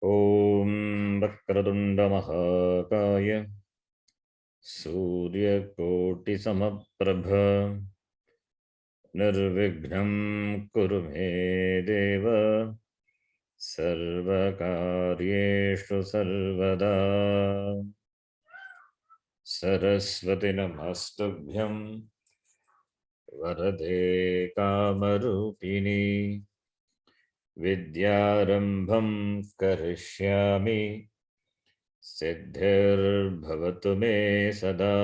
ॐ वक्रतुण्ड महाकाय सूर्यकोटिसमप्रभ निर्विघ्नं कुरु मे देव सर्वकार्येषु सर्वदा। सरस्वती नमस्तुभ्यं वरदे कामरूपिणी विद्यारम्भं करिष्यामि सिद्धिर्भवतु मे सदा।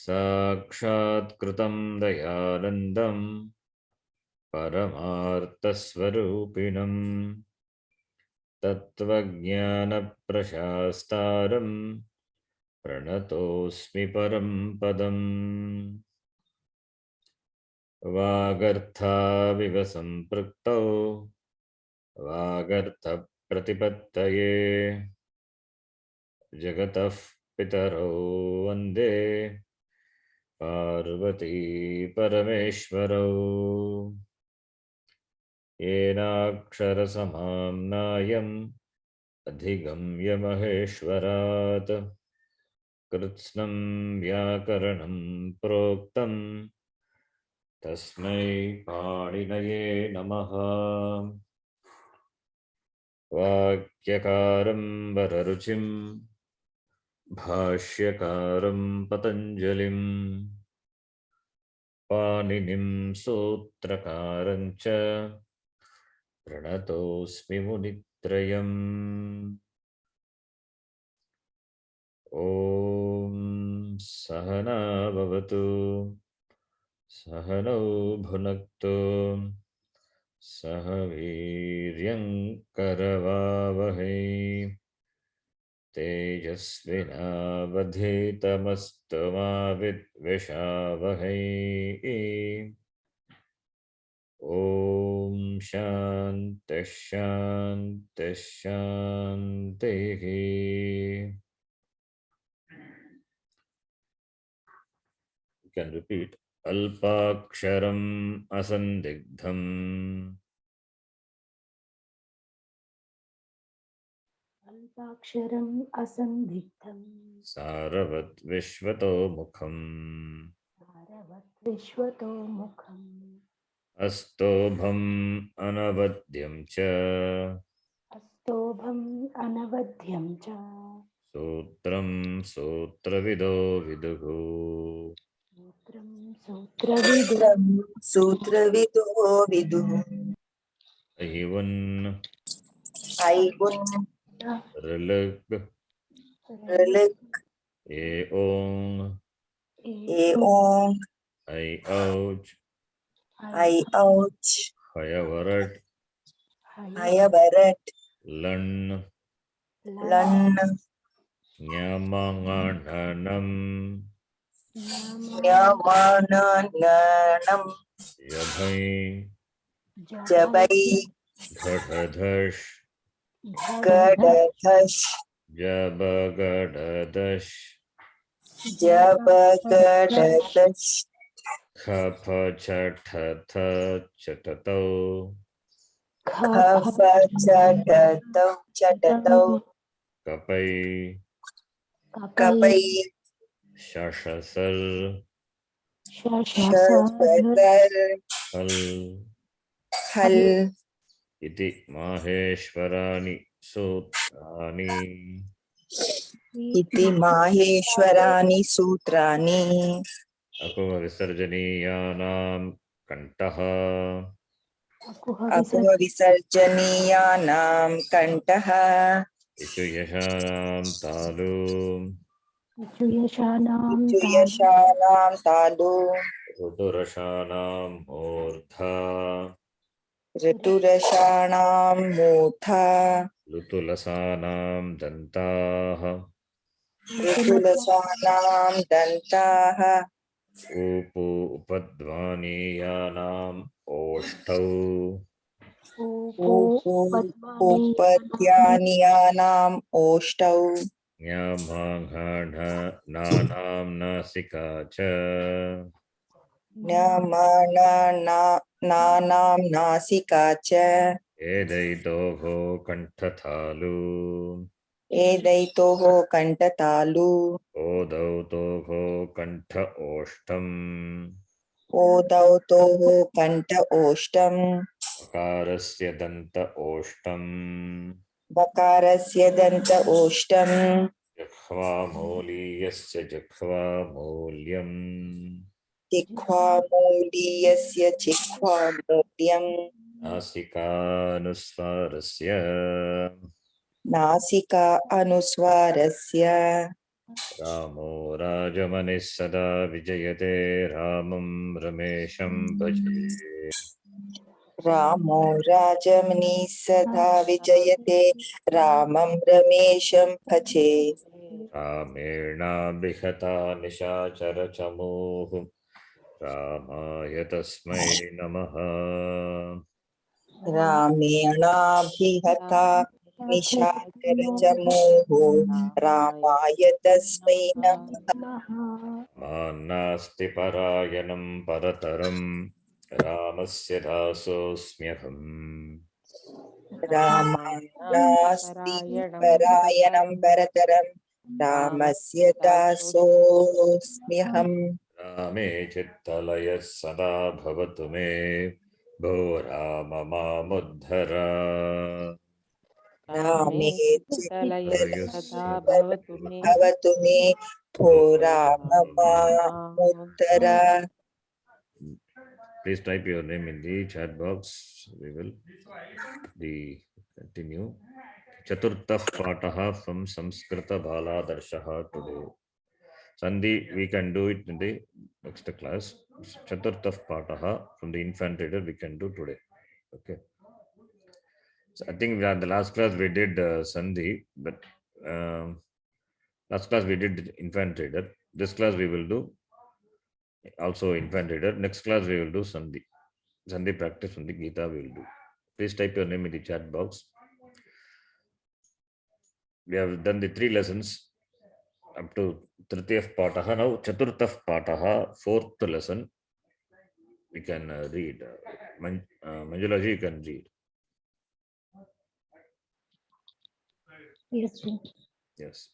साक्षात्कृतं दयानन्दं परमार्थस्वरूपिणं तत्त्वज्ञानप्रशास्तारं प्रणतोऽस्मि परं पदम्। वागर्थाविव सम्पृक्तौ वागर्थप्रतिपत्तये जगतः पितरौ वन्दे पार्वती परमेश्वरौ। येनाक्षरसमाम्नायम् अधिगम्य महेश्वरात् कृत्स्नं व्याकरणं प्रोक्तं तस्मै पाणिनये नमः। वाक्यकारं वररुचिं भाष्यकारं पतञ्जलिं पाणिनिं सूत्रकारं च प्रणतोऽस्मि मुनित्रयम्। ॐ सहना भवतु सहनौ भुनक्तु सह वीर्यं करवावहै तेजस्विनावधीतमस्तु मा विद्विषावहै। ॐ शान्तिः शान्तिः शान्तिः। You can repeat. अल्पाक्षरम् असन्दिग्धम् अल्पाक्षरम् असन्दिग्धम् सारवत् विश्वतो मुखम् सारवत् विश्वतो मुखम् अस्तोभम् अनवद्यं च अस्तोभम् अनवद्यं च सूत्रं सूत्रविदो विदुः सूत्रं सूत्रविदो सूत्रविदो विदुः ऐवन् ऐगुन् ऋलग् ऋलिक् ओङ् एओङ् ऐ औच् ऐऔच् हयवरट् हयवरट् लण् लन् ञमाङाणनम् न्यमाननम् यभै जबै घढधश् गडधश् जबगडदश् जबगडदश् खफ छठथ चटतौ खफ चटतौ चटतौ कपै कपै शशसर् शशर हल् हल् इति माहेश्वराणि सूत्राणि इति माहेश्वराणि सूत्राणि अकुहविसर्जनीयानां कण्ठः अकुहविसर्जनीयानां कण्ठः इचुयशानां तालु इचुयशानां तालु ऋतुरशानां मूर्धा ऋतुरषाणां मूर्धा ऋतुलसानां दन्ताः ऋतुलसानां दन्ताः ऊपु उपध्वानीयानाम् ओष्ठौ उपद्यानीयानाम् ओष्ठौ ञमाघाढनानां नासिका च नानां नासिका च एदैतोः कण्ठथालु एदैतोः कण्ठतालु ओदौतोः कण्ठ ओष्ठम् ओदौतोः कण्ठ ओष्ठम् वकारस्य दन्त ओष्ठम् बकारस्य दन्त ओष्ठम् जिह्वामूलीयस्य जिह्वामूल्यम् जिह्वामूलीयस्य जिह्वामूल्यम् नासिकानुस्वारस्य नासिका अनुस्वारस्य रामो राजमनिः सदा विजयते रामं रमेशं भजे रामो राजमनिः सदा विजयते रामं रमेशं भजे रामेणाभिहता निशाचरचमूः रामाय तस्मै नमः रामेणाभिहता निशाचरचमूः रामाय तस्मै नमः मान्नास्ति परायणं परतरं रामस्य दासोऽस्म्यहम् रामानास्ति परायणं परतरं रामस्य दासोऽस्म्यहम् रामे चित्तलयः सदा भवतु मे भो राम मामुद्धर रामे चित्तलयः सदा भवतु मे भो Ram मामुद्धर Please type your name in the chat box. We will continue. Chaturtha Pataha from Samskrita Bala Darshaha today. Sandhi, we can do it in the next class. Chaturtha Pataha from the infant reader we can do today. Okay. So I think the last class we did Sandhi, but last class we did infant reader. This class we will do also infant reader. Next class we will do Sandhi. Sandhi practice from the Gita we will do. Please type your name in the chat box. We have done the 3 lessons up to Tritiyah Pataha. Now Chaturtha Pataha, 4th lesson. We can read. Manjulaji, you can read. Yes, sir. Yes.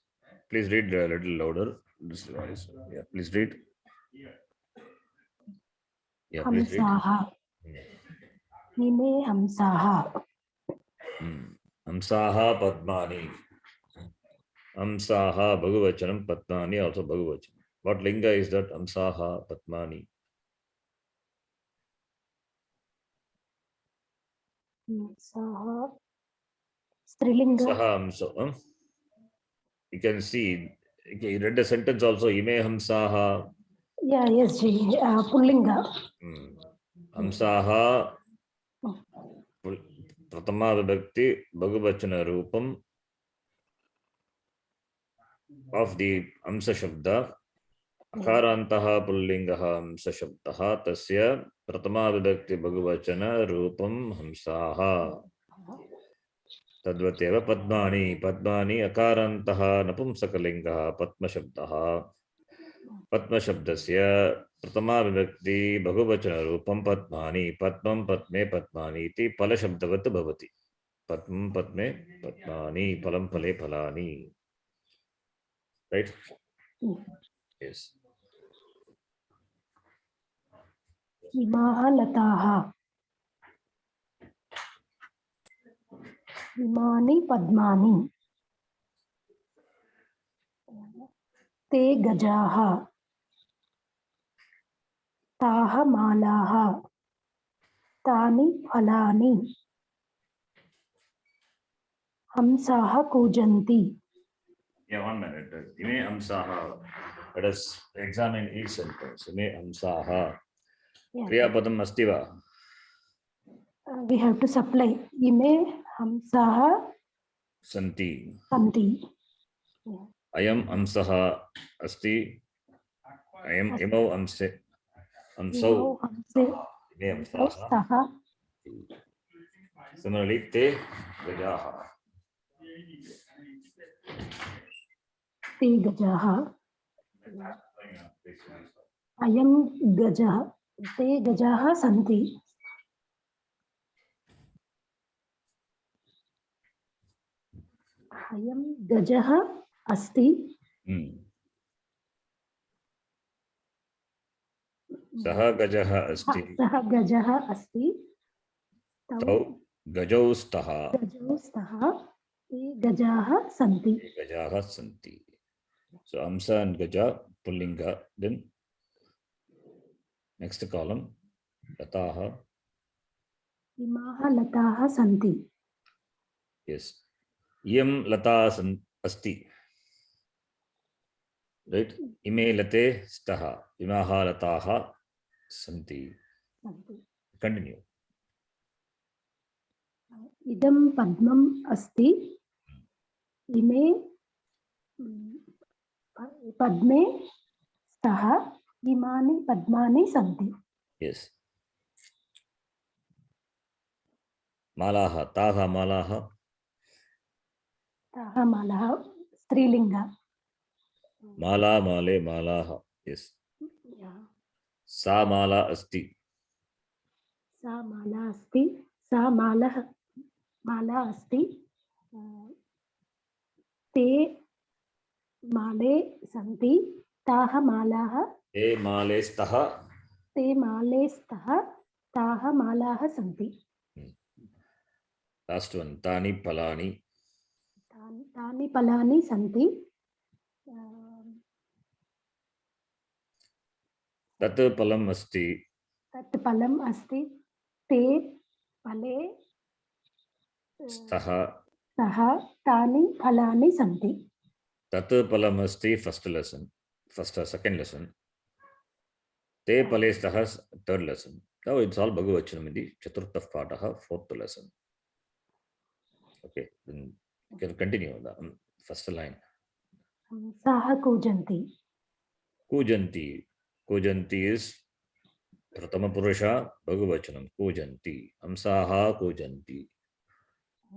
Please read a little louder. This voice. Yeah, please read. Yeah, please read. Hamsaha. Nime hamsaha. Hamsaha Padmani. Hamsaha Bhagavachanam Padmani also Bhagavachanam. What linga is that? Hamsaha Padmani. Hamsaha. Strilinga. Saha Hamsa. You can see. Okay, you read the sentence also. Ime Hamsaha. Yeah, yes, ji. Pullinga. Hamsaha. Pratama Vibhakti Bhagavachana Rupam of the Amsa Shabda. Akarantaha Pullingaha Amsa Shabdaha Tasya Pratama Vibhakti Bhagavachana Rupam Hamsaha. Tadvateva Padmani. Padmani Akarantaha Napumsakalingaha Padma Shabdaha. Padma Shabdasya Pratama Vibhakti Bhagavachana Rupam Padmani. Padmam Padme Padmani iti Pala Shabdavat Bhavati. Padmam Padme Padmani Palam Pale Palani. Right? Yes. Imaha lataha. Imani padmani. Te gajaha. Taha malaha. Tani phalani. Hamsaha kujanti. Yeah, 1 minute. Ime Amsaha. Let us examine each sentence. Ime Amsaha. Yeah. Kriya Padam Astiva. We have to supply. Ime hamsaha Santi. santi. Ayam Amsaha Asti. Ayam Imau Amse. Amsau. Ime Amsaha. Saha. Similarly, Te Gajaha. Te gajaha. Ayam gajaha. Te gajaha santi. अयं गजः अस्ति। सः गजः अस्ति। सः गजः अस्ति। तौ गजौ स्तः। गजौ स्तः। ते गजाः सन्ति। गजाः सन्ति. So Amsa and Gaja pullinga. Then next column Lataha. इमाः लताः सन्ति. Yes. Iyam lata asti. Right. Ime late staha. Imaha lataha santi. Continue. इदं पद्मम् अस्ति. इमे पद्मे स्तः. इमानि पद्मानि सन्ति. Yes. Malaha. Taha malaha. ताः मालाः स्त्रीलिङ्ग. Mala male malaha. Yes. Sa mala asti. सा माला अस्ति. सा माला अस्ति. ते माले सन्ति. ताः मालाः. ते माले स्तः. ते माले स्तः. ताः मालाः सन्ति. Last one. Tani palani. तानि फलानि सन्ति. तत् फलम् अस्ति. तत् फलम् अस्ति. ते फले स्तः. तानि फलानि सन्ति. तत् फलम् अस्ति first lesson. Second lesson. ते फले स्तः third lesson. Now it's all Bhagavachanam in the Chaturtha Pataha, fourth lesson. Okay, then you can continue the first line. हंसाः कूजन्ति. Kujanti. Kujanti is Prathama Purusha Bhagavachanam. Kujanti. Hamsaha Kujanti.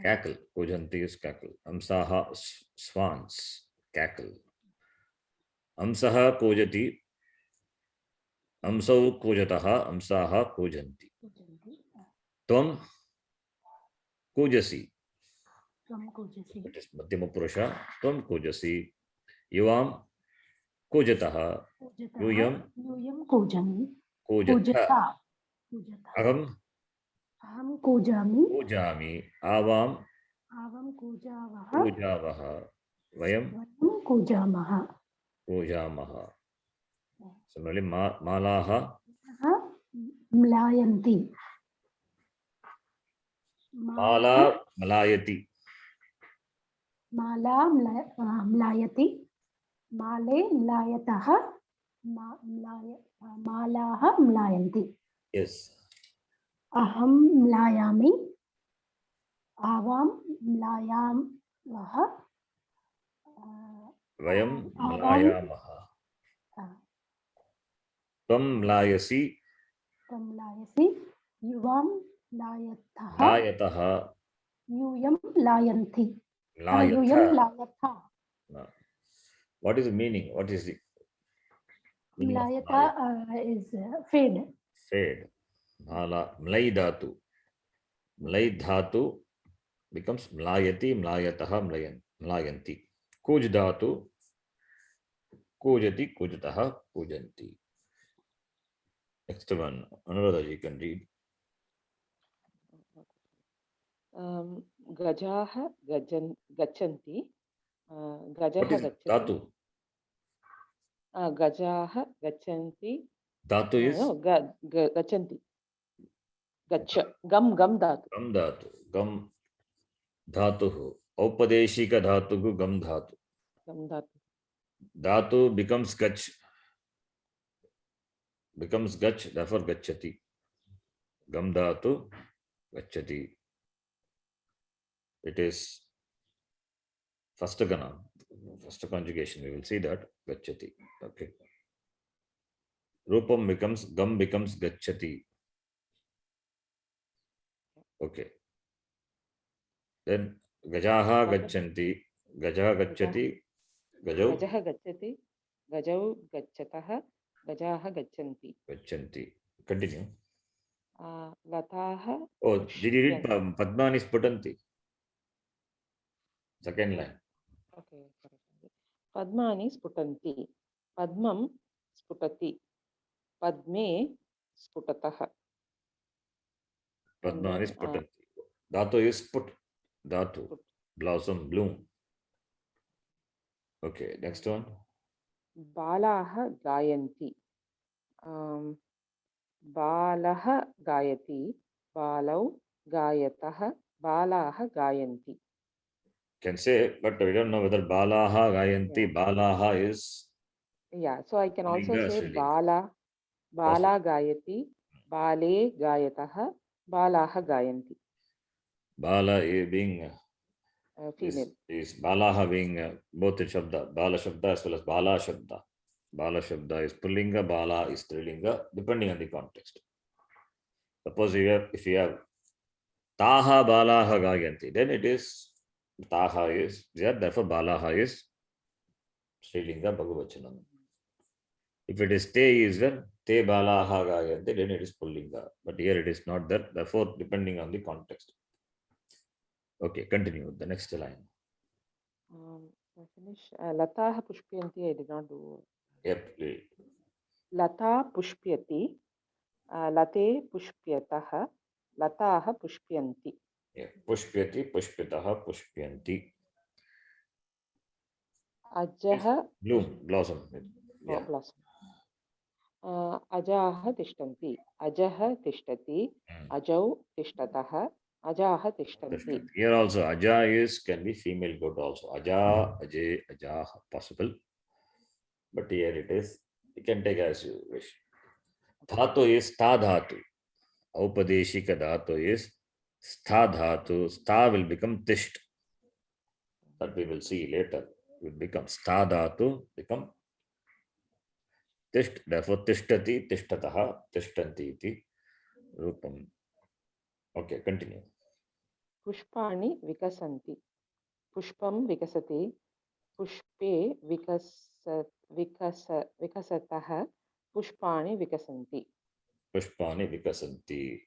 Cackle. Kujanti is cackle. Hamsaha swans. Cackle. Hamsaha Kujati. Hamsau Kujataha. Hamsaha Kujanti. Tvam Kujasi. It is Madhyama Purusha. Tvam Kujasi. Yuvam Kujataha. Yuyam कूजन्. Kujata. Aham अहं कूजामि. Kujami. Avam आवां कूजावः. Kujavaha. Vayam वयं कूजामः. Kujamaha. Similarly, Malaha म्लायन्ति. Mala Malayati. माला म्लायति. माले म्लायतः. मालाः म्लायन्ति. Yes. अहं म्लायामि. आवां म्लायामः. Vayam Malayamaha. Tvam Mlayasi. त्वं म्लायसि. युवां म्लायतः. Layataha. यूयं म्लायन्ति. यूयं Mlayatha. म्लायतः. What is the meaning? What is the meaning of Mlayata is fade. fade? Mlay dhatu. Mlay dhatu becomes mlayati, mlayataha, mlayanti. Kuj dhatu. Kujati, kujataha, kujanti. Next one. Anuradha, you can read. गजाः गच्छन्ति. गजः What is गच्छति. dhatu? गजाः गच्छन्ति. Dhatu is गच्छन्ति. गच्छ. गम धातु. gam dhatu. Gam dhatuhu. Aupadeshika dhatuhu gam dhatu. गम धातु. Dhatu becomes gach. Becomes gach, therefore gachati. Gam dhatu gachati. It is first gana, first conjugation. We will see that gachati. Okay. Rupam becomes gam becomes gachati. Okay. Then gajaha gachanti. Gajaha gachati. Gajau गजः गच्छति. गजौ गच्छतः. गजाः गच्छन्ति. gachanti. Continue. लताः Oh, did you read Padmani Sputanti? Second line. Okay. Padmani sputanti. Padmam sputati. Padme sputataha. And Padmani then, sputanti. Dhatu is put. Dhatu. Put. Blossom, bloom. Okay, next one. Balaha gayanti. Balaha gayati. Balau gayataha. Balaha gayanti. Can say, but we don't know whether Balaha Gayanti. Yeah. Balaha is Yeah, so I can also Linga, say Strilinga. Bala gayati, Bale gayataha, Balaha gayanti. Bala being Female. is Balaha being both the Shabda, Bala Shabda as well as Bala Shabda. Bala Shabda is Pullinga, Bala is Strilinga, depending on the context. Suppose if you have Taha Balaha Gayanti, then it is Taha is there, therefore Balaha is Strilinga Bhagavachanam. If it is Te is there, Te Balaha Gayanti, then it is Pullinga. But here it is not there, therefore depending on the context. Okay, continue with the next line. I finish. Lataha pushpyanti, I did not do. Yep, please. Lata pushpyati, Late pushpyataha, Lataha pushpyanti. Yeah. Pushpyati, Pushpitaha, Pushpyanti. Ajaha Bloom, blossom. Yeah. blossom. Ajaha tishtanti. Ajaha tishtati. Ajau tishtataha. Ajaha tishtanti. Here also Aja is can be female goat also. Aja, Ajay, Ajah, possible. But here it is. You can take as you wish. Dhatu is Stha Dhatu. Aupadeshika Dhatu is Stha Dhatu. Stha will become Tisht. That we will see later. It will become Stha Dhatu, become Tisht. Therefore, Tishtati, Tishtataha, Tishtanti iti Rupam. Okay, continue. Pushpani vikasanti. Pushpam vikasati. Pushpe vikasataha. Pushpani vikasanti. Pushpani vikasanti.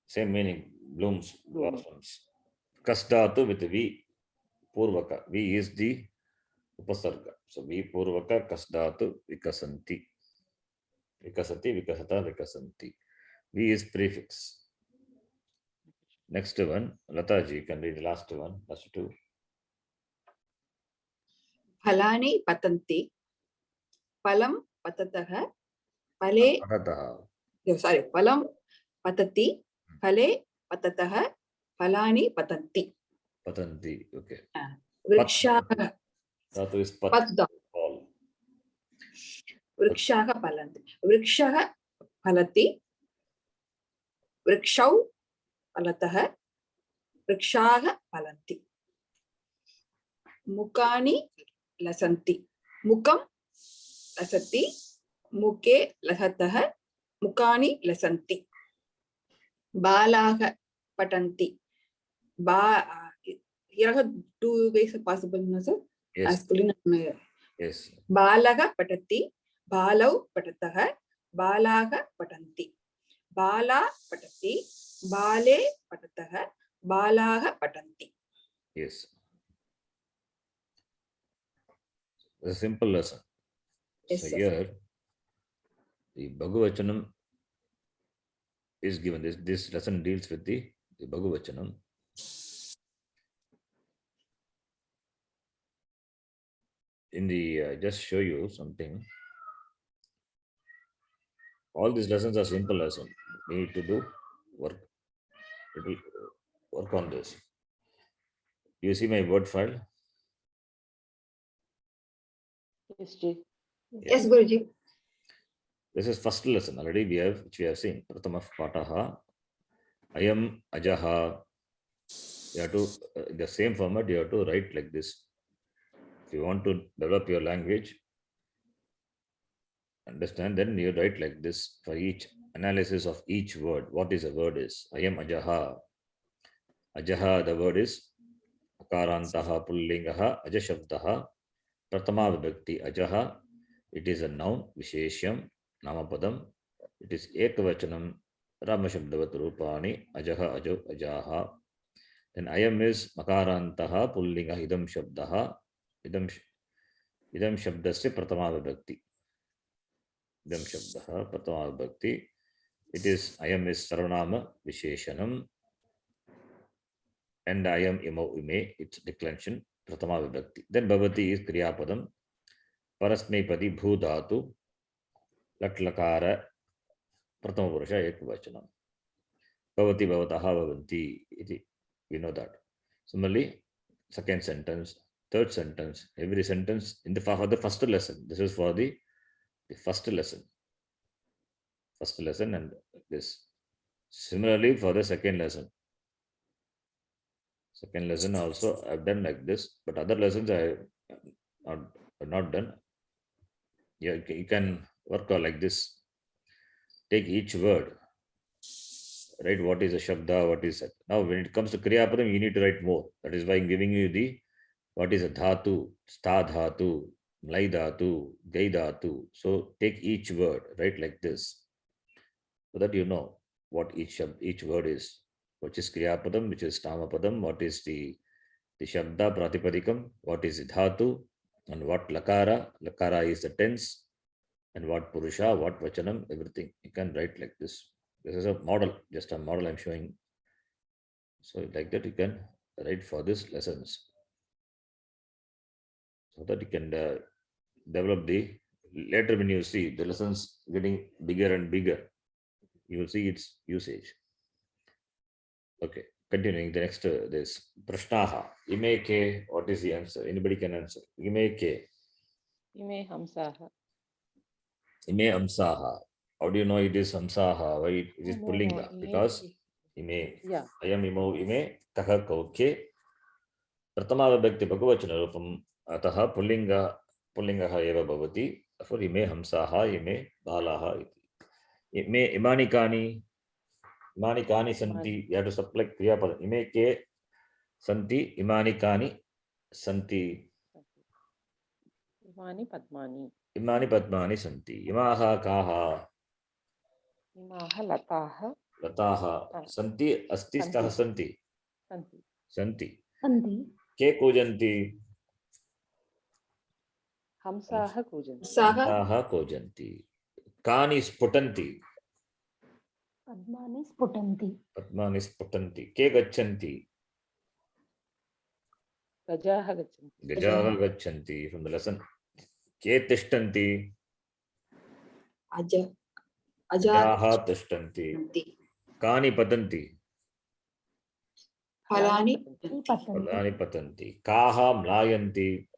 Same meaning, blooms, blossoms. Kasdatu with V, Purvaka. V is the Upasarga. So V Purvaka, Kasdatu, vikasanti. Vikasati, vikasata, vikasanti. V is prefix. Next one, Lataji, can read the last one, last two. Phalani patanti. Palam patataha. Pale. Sorry, palam patati. Pale patataha. Phalani patanti. Patanti, okay. Vrikshaha. Dhatu is Patda. Vrikshaha palanti. Vrikshaha palati. Vrikshau palataha. Vrikshaha palanti. Mukani lasanti. Mukam lasati. Muke lasataha. Mukani lasanti. Balaha patanti. Here are two ways possible, no, sir? Yes. Yes. Balaga patati. Balau patataha. Balaga patanti. Bala patati. Bale patataha. Balaga patanti. Yes. It's a simple lesson. Yes, So sir. here, the Bhagavachanam is given. This lesson deals with the Bhagavachanam. In the, just show you something. All these lessons are simple lessons. We need to do work. It will work on this. You see my word file? Yes, Ji. Yes, Guruji. This is first lesson already which we have seen. Prathama Pataha, Ayam Ajaha. You have to, in the same format, you have to write like this. If you want to develop your language, understand, then you write like this for each analysis of each word. What is a word is? Ayam Ajaha. Ajaha, the word is Akarantaha Pullingaha Ajashabdaha. Prathama Vibhakti Ajaha. It is a noun, Visheshyam, Namapadam. It is Ekavachanam, Ramashabdavat Rupani, Ajaha, Ajo, Ajaha. Then ayam is makarantaha pullinga idam shabdaha. Idam shabdasya pratama vibhakti. Idam shabdaha pratama vibhakti. It is ayam is sarvanama visheshanam. And ayam imau ime, it's declension, pratama vibhakti. Then bhavati is kriyapadam. Parasmepadi bhu dhatu. Lat lakara pratama purusha ekvachanam. Bhavati bhavataha bhavanti. We know that. Similarly, second sentence, third sentence, every sentence in the first lesson. This is for the first lesson. First lesson and this. Similarly, for the second lesson. Second lesson also I've done like this, but other lessons I have not done. Yeah, you can work on like this. Take each word. Write what is a shabda, what is it. Now when it comes to kriya padam, you need to write more. That is why I'm giving you the what is a dhatu, sta dhatu, mlai dhatu, gai dhatu. So take each word, write like this, so that you know what each word is. Which is kriya padam, which is tama padam, what is the shabda pratipadikam, what is the dhatu, and what lakara. Lakara is the tense, and what purusha, what vachanam, everything. You can write like this. This is a model, just a model I'm showing. So like that you can write for these lessons, so that you can develop the, later when you see the lessons getting bigger and bigger, you will see its usage. Okay, continuing the next, this prashnaha. Ime ke, what is the answer? Anybody can answer. Ime ke. Ime hamsaha. Ime amsaha. How do you know it is amsaha? Why it is No, pullinga? ime Because is- ime. Yeah. Ayam imau ime taha kaukye. Pratama vibhakti bhagavachana rupam. Ataha pullingaha eva bhavati. Therefore ime hamsaha, ime balaha iti. Ime imani kani. Imani kani santi. You have to subtract kriya pada. Ime ke santi. Imani kani santi. Imani padmani. Imani padmani santi. Imaha kaha. Imaha lataha. Lataha santi. Asti staha santi. Santi. Santi. Santi. Ke kujanti. Hamsaha kujanti. Saha Hamsaha kujanti. Kani sputanti. Padmani sputanti. Padmani sputanti. Ke gachanti. Gajaha gachanti. Gajaha gachanti. From the lesson. Ke tishtanti. aja Gajaha tishtanti. ajanti Kani patanti. Halani Patanti. Padani patanti. Kaha mlayanti.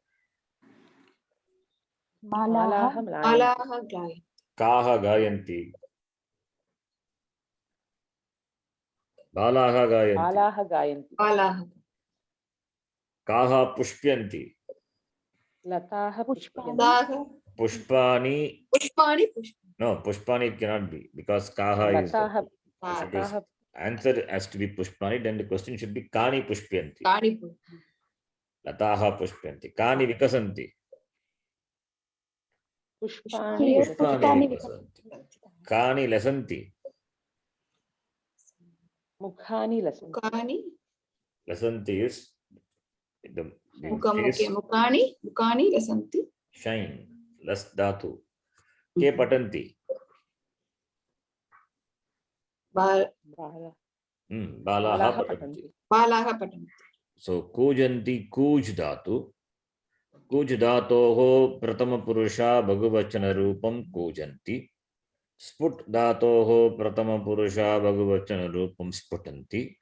Malaha. Malaha mlayanti. Malaha gayanti. Kaha gayanti. Balaha gayanti. Balaha gayanti. Malaha Kaha pushpyanti. Lataha Pushpani. pushpanti. Saha Pushpani. pushpani No, pushpani it cannot be, because kaha is. Lataha. It is Lataha. answer has to be pushpani, then the question should be kani pushpyanti. kani Lataha pushpyanti. Kani vikasanti. Pushpani. Pushpani vikasanti. Kani lasanti. Mukhani lasanti. mukani Lasanti is the mukamuke face mukani lasanti shine. Las dhatu. Ke patanti. Bala. Balaha Balaha patanti. patanti. Balaha patanti So kujanti kuj dhatu. Kuj dhatoho pratama purusha bhagavachana rupam kujanti. Sput dhatoho pratama purusha bhagavachana rupam sputanti.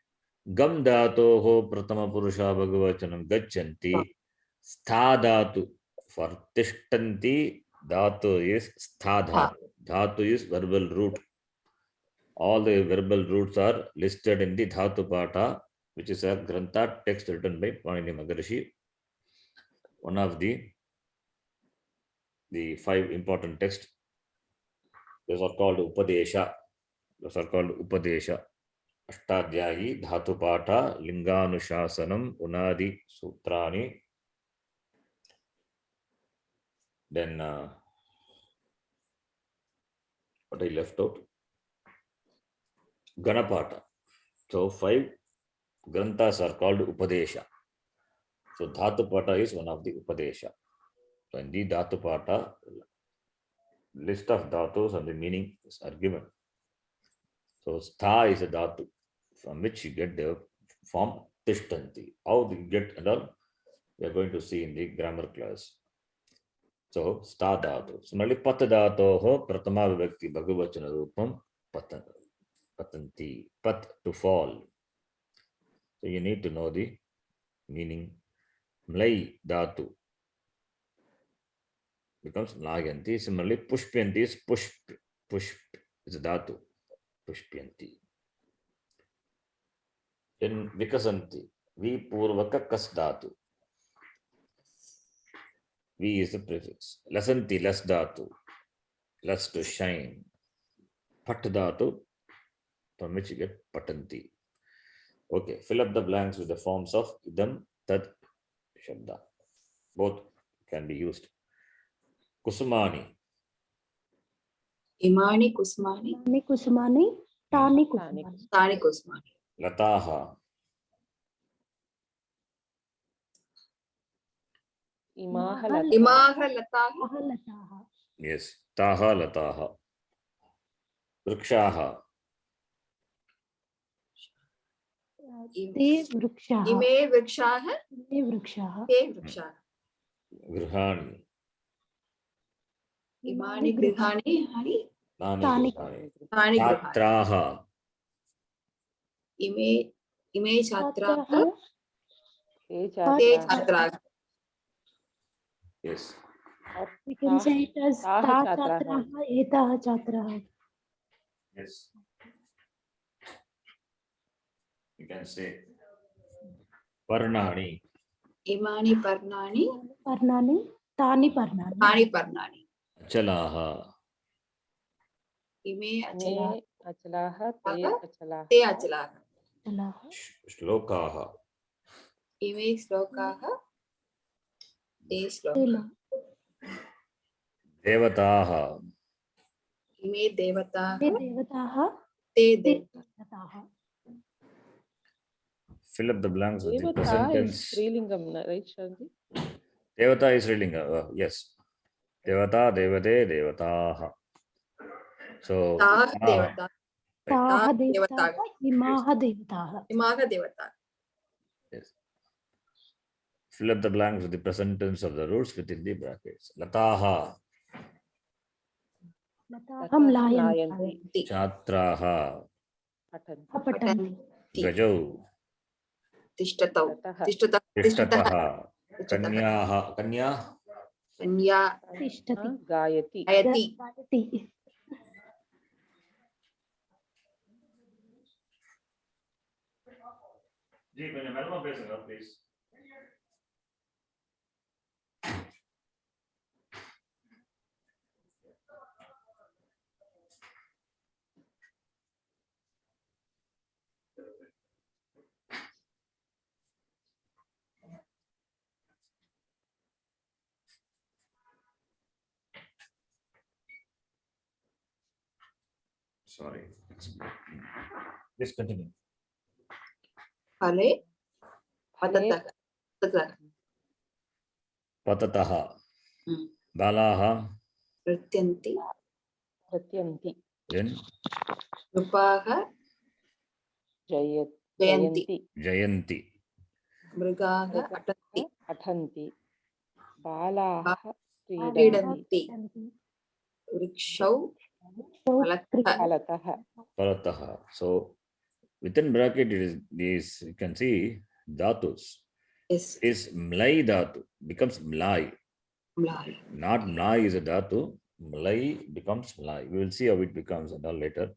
Gam dhatoho pratama purusha bhagavachanam gachanti. Stha dhatu for tishtanti. Dhatu is stha dhatu. Dhatu is verbal root. All the verbal roots are listed in the Dhatu Pata, which is a Grantha text written by Panini Maharishi. One of the 5 important texts. Those are called Upadesha. Ashtadhyayi, Dhatu Pata, Linganushasanam, Unadi, Sutrani. Then what I left out? Ganapata. So 5 Granthas are called Upadesha. So Dhatu Pata is one of the Upadesha. So in the Dhatu Pata, list of dhatus and the meanings are given. So Stha is a dhatu from which you get the form Tishtanti. How you get and all, we are going to see in the grammar class. So Stha dhatu. Similarly, Pat dhatoho Pratama Vibhakti Bhagavachana Rupam Patanti. Pat to fall. So you need to know the meaning. Mlai dhatu becomes Naganti. Similarly, Pushpyanti is Pushp. Pushp is a dhatu. Pushpyanti. Then Vikasanti. V Purvaka Kas dhatu. V is the prefix. Lasanti, less dhatu. Less to shine. Pat dhatu, from which you get patanti. Okay, fill up the blanks with the forms of idam, tad, shabda. Both can be used. Kusumani. Imani kusmani. तानि कुसुमानि तानि कुसुमानि Tani kusmani. Lataha. Imaha Imaha lataha. Imaha lataha. ताः लताः Yes. Taha lataha. Vrikshaha. ते वृक्षाः Ime vrikshaha. ते वृक्षाः Te vrikshaha. Grihani. Imani grihani. Hani. Nani Tani grihani. Tani grihani. Chatraha. Ime छात्राः chatraha. Te Te chatraha. chatraha. Yes. we can say it as ताः ता छात्राः. छात्राः एताः छात्राः Yes. You can say Parnani. Imani parnani. पर्णानि तानि पर्णानि Tani parnani. Achalaha. Ime achala. Me achalaha. Te achalaha. Te achalaha. चलाः Shlokaha. Ime slokaha. Te ते slokaha. Devataha. Ime devataha. देवताः Te ते devataha. देवताः Fill up the blanks with the Devata is present tense. Srilingam, right, Shanti? Devata is Srilinga. Yes. Devata, Devate, Devataha. So, Taha ah, devataha. ताः देवताः. देवताः इमाः देवताः Imaha devataha. yes. Fill up the blanks with the present tense of the roots within the brackets. Lataha, लताहं लायन्ति लायन्ति. Chatraha, पठन्ति. अपठन्ति Gajau, Tishtatau. ततः. Tishtataha. Tishtataha, Tishtataha. Kanyaha, Kanya, Kanya. तिष्ठति गायति. Ayati. गायति please. Sorry. Please continue. Phale. फले Patataha. Patataha. Patataha, Hmm. Balaha, Nrityanti. नृत्यन्ति. then Rupaha. जयन्ति. Jayanti. Jayanti, Mrigaha. Atanti. पठन्ति. बालाः क्रीडन्ति. क्रीडन्ति. Vrikshau. फलतः. Parataha. So, within bracket, it is these, you can see dhatus. Yes. Is Mlai dhatu, becomes Mlai. Mlai. Not Mlai is a dhatu. Mlai becomes Mlai. We will see how it becomes and all later.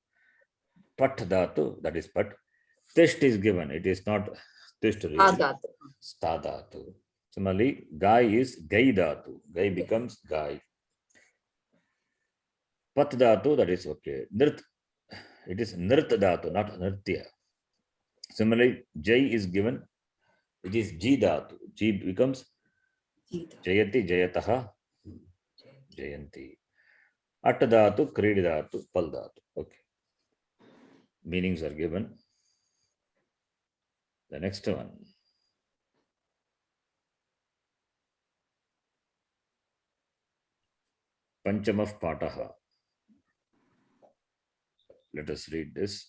Pat dhatu, that is Pat. Tisht is given. It is not Tisht really. Adatu. Sta dhatu. Similarly, Gai is Gai dhatu. Gai becomes Gai. Pat dhatu, that is okay. Nirt, it is Nirt dhatu, not Nirtya. Similarly, Jai is given. It is Ji dhatu. Ji becomes Jita. Jayati, Jayataha, Jayanti. At dhatu, Krid dhatu, Pal dhatu. Okay. Meanings are given. The next one. Panchamah Pataha. Let us read this.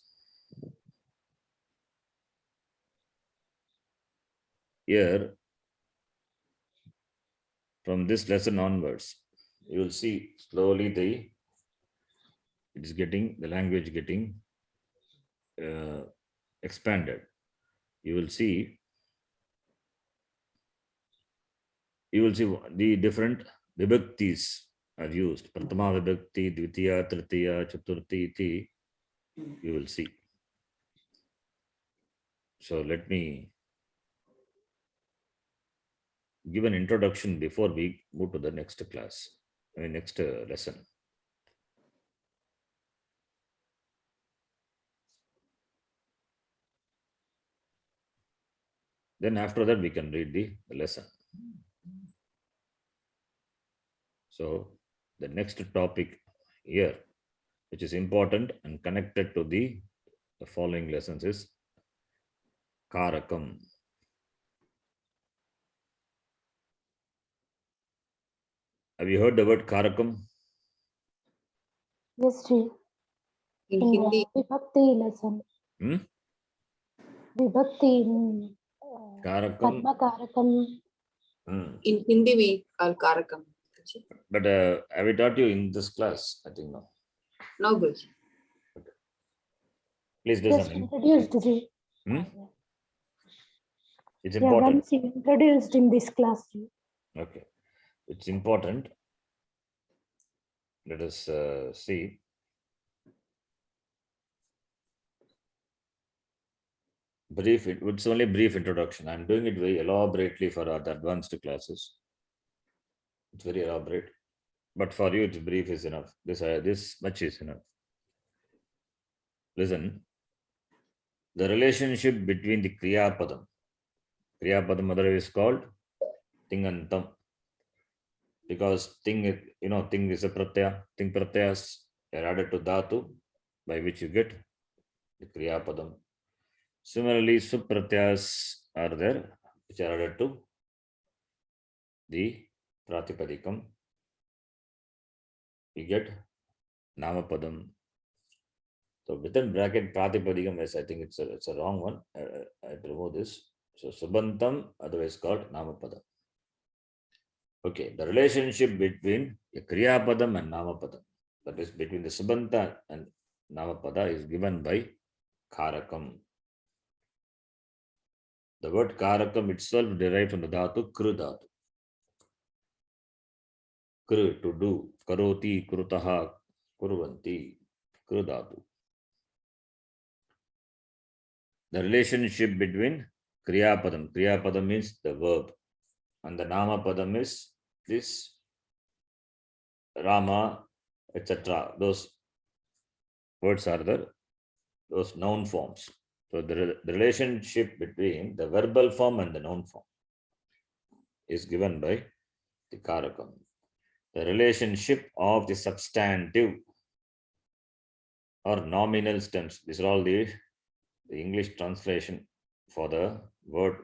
Here, from this lesson onwards, you will see slowly the language getting expanded. You will see the different vibhaktis are used. Pratama vibhakti, dvitiya, tritiya, chaturthi, iti. You will see. So let me give an introduction before we move to the next class, next lesson. Then after that, we can read the lesson. So the next topic here, which is important and connected to the following lessons, is Karakam. Have you heard the word Karakam? Yes, Ji. In In Hindi, the Vibhakti lesson. Vibhakti, Karakam. Karma Karakam. in Hindi we call Karakam. But have I taught you in this class? I think no. No, Guruji. Please Just listen. introduced, Ji. It's Yeah, important. once introduced in this class, Ji. Okay. It's important. Let us see. It's only brief introduction. I'm doing it very elaborately for the advanced classes. It's very elaborate. But for you, it's brief is enough. This much is enough. Listen. The relationship between the Kriya Padam. Kriya Padam mother is called Tingantam. Because Ting is a pratyaya. Ting pratyas are added to Dhatu, by which you get the Kriya Padam. Similarly, Supratyas are there, which are added to the Pratipadikam. You get Namapadam. So within bracket Pratipadikam, yes, I think it's a wrong one. I remove this. So Subantam, otherwise called Namapadam. Okay, the relationship between the Kriyapadam and Namapadam, that is between the Subanta and Namapada, is given by Karakam. The word Karakam itself derived from the Dhatu Kru Dhatu. Kru, to do. Karoti, Krutaha, Kurvanti, Kru Dhatu. The relationship between Kriyapadam. Kriyapadam means the verb. And the Namapadam is this Rama, etc. Those words are those noun forms. So the relationship between the verbal form and the noun form is given by the Karakam. The relationship of the substantive or nominal stems. These are all the English translation for the word,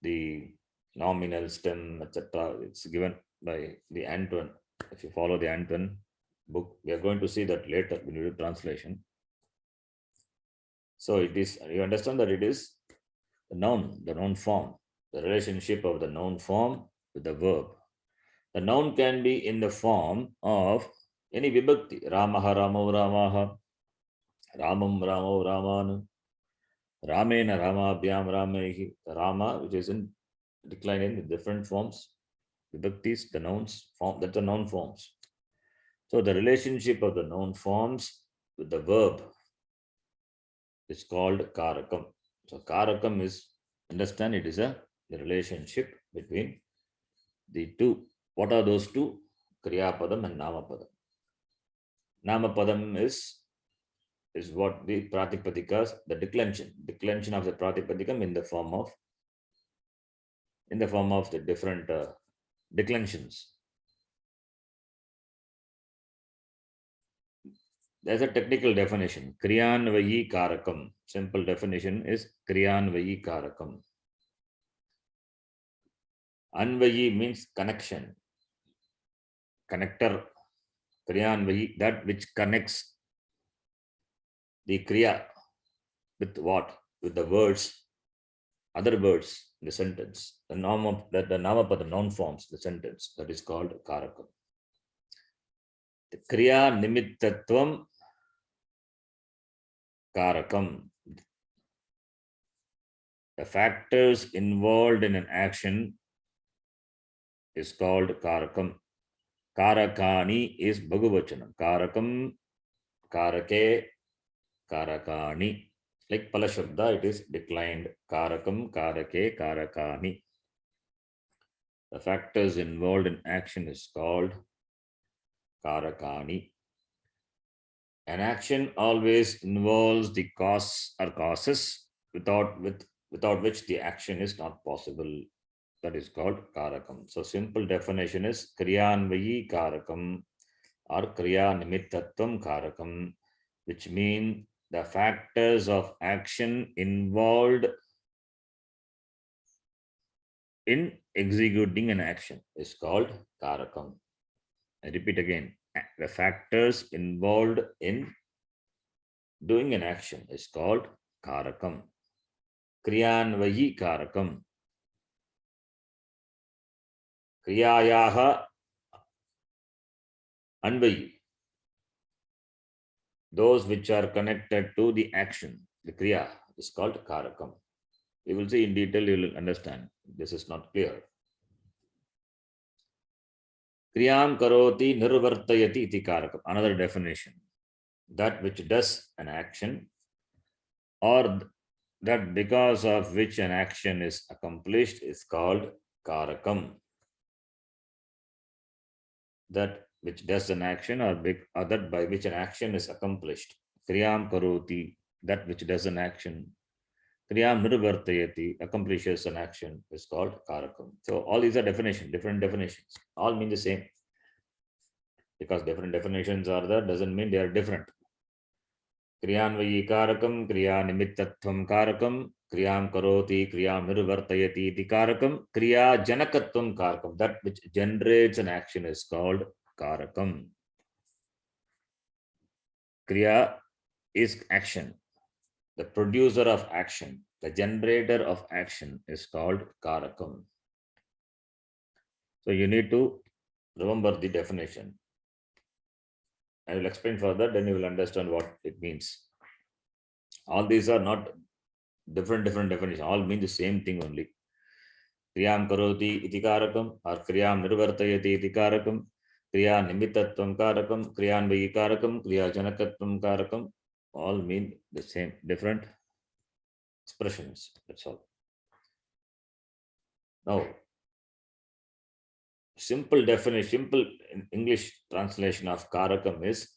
the nominal stem, etc. It's given by the Antoine. If you follow the Antoine book, we are going to see that later when you do translation. So it is, you understand that it is the noun form, the relationship of the noun form with the verb. The noun can be in the form of any vibhakti. Ramaha, Ramo, Ramaha, Ramam, Ramo, Raman, Ramena, Ramabhyam, Ramehi. The Rama, which is in decline in different forms, vibhaktis, the nouns form, that's the noun forms. So the relationship of the noun forms with the verb is called Karakam. So Karakam is, understand, it is the relationship between the two. What are those two? Kriyapadam and Namapadam. Namapadam is what the Pratipadikas, the declension of the Pratipadikam in the form of the different declensions. There's a technical definition. Kriyanvayi karakam. Simple definition is Kriyanvayi karakam. Anvayi means connection. Connector. Kriyanvayi, that which connects the Kriya with what? With the words, other words in the sentence. The Namapada, noun forms the sentence. That is called karakam. The Kriya Nimittatvam karakam. The factors involved in an action is called karakam. Karakani is Bhagavachanam. Karakam, karake, karakani. Like Palashabda, it is declined. Karakam, karake, karakani. The factors involved in action is called karakani. An action always involves the cause or causes without which the action is not possible. That is called karakam. So simple definition is kriyanvayi karakam or kriya nimittatvam karakam, which mean the factors of action involved in executing an action is called karakam. I repeat again, the factors involved in doing an action is called karakam. Kriyanvayi karakam. Kriyayaha anvayi. Those which are connected to the action, the kriya, is called karakam. You will see in detail, you will understand. This is not clear. Kriyam karoti nirvartayati iti karakam. Another definition. That which does an action or that because of which an action is accomplished is called karakam. That which does an action or that by which an action is accomplished. Kriyam karoti, that which does an action. Kriyam nirvartayati, accomplishes an action, is called karakam. So all these are definitions, different definitions. All mean the same. Because different definitions are there, doesn't mean they are different. Kriyanvayi karakam, kriya nimittatvam karakam, kriyam karoti, kriyam nirvartayati iti karakam, kriya janakatvam karakam. That which generates an action is called karakam. Kriya is action. The producer of action, the generator of action is called karakam. So you need to remember the definition. I will explain further, then you will understand what it means. All these are not different definitions, all mean the same thing only. Kriyam karoti iti karakam or kriyam nirvartayati iti karakam, kriya nimittatvam karakam, kriyanvayi karakam, kriya janakatvam karakam, all mean the same, different expressions. That's all. Now, simple definition, simple English translation of karakam is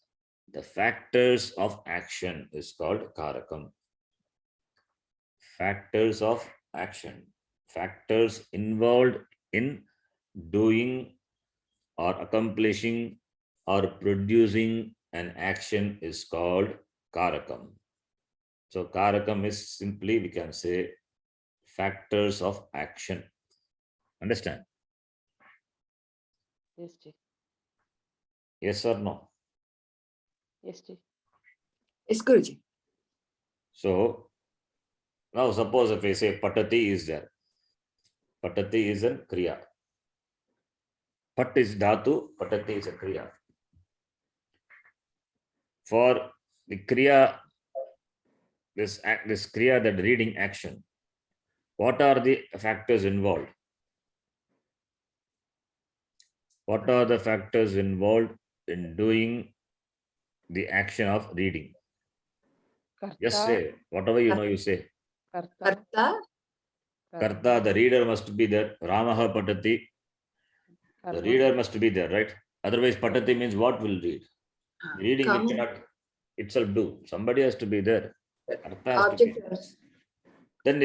the factors of action is called karakam. Factors of action, factors involved in doing or accomplishing or producing an action is called karakam. So karakam is simply, we can say, factors of action. Understand? Yes, Ji. Yes or no? Yes, Ji. Yes, Guruji. So now suppose if I say patati is there. Patati is a kriya. Pat is dhatu, patati is a kriya. For the kriya, this kriya, that reading action, what are the factors involved? What are the factors involved in doing the action of reading? Just say, whatever you know, you say. Karta. Karta, the reader must be there. Ramaha patati, the reader must be there, right? Otherwise, patati means what will read? Reading it cannot itself do. Somebody has to be there. Karta has to be Object there. Then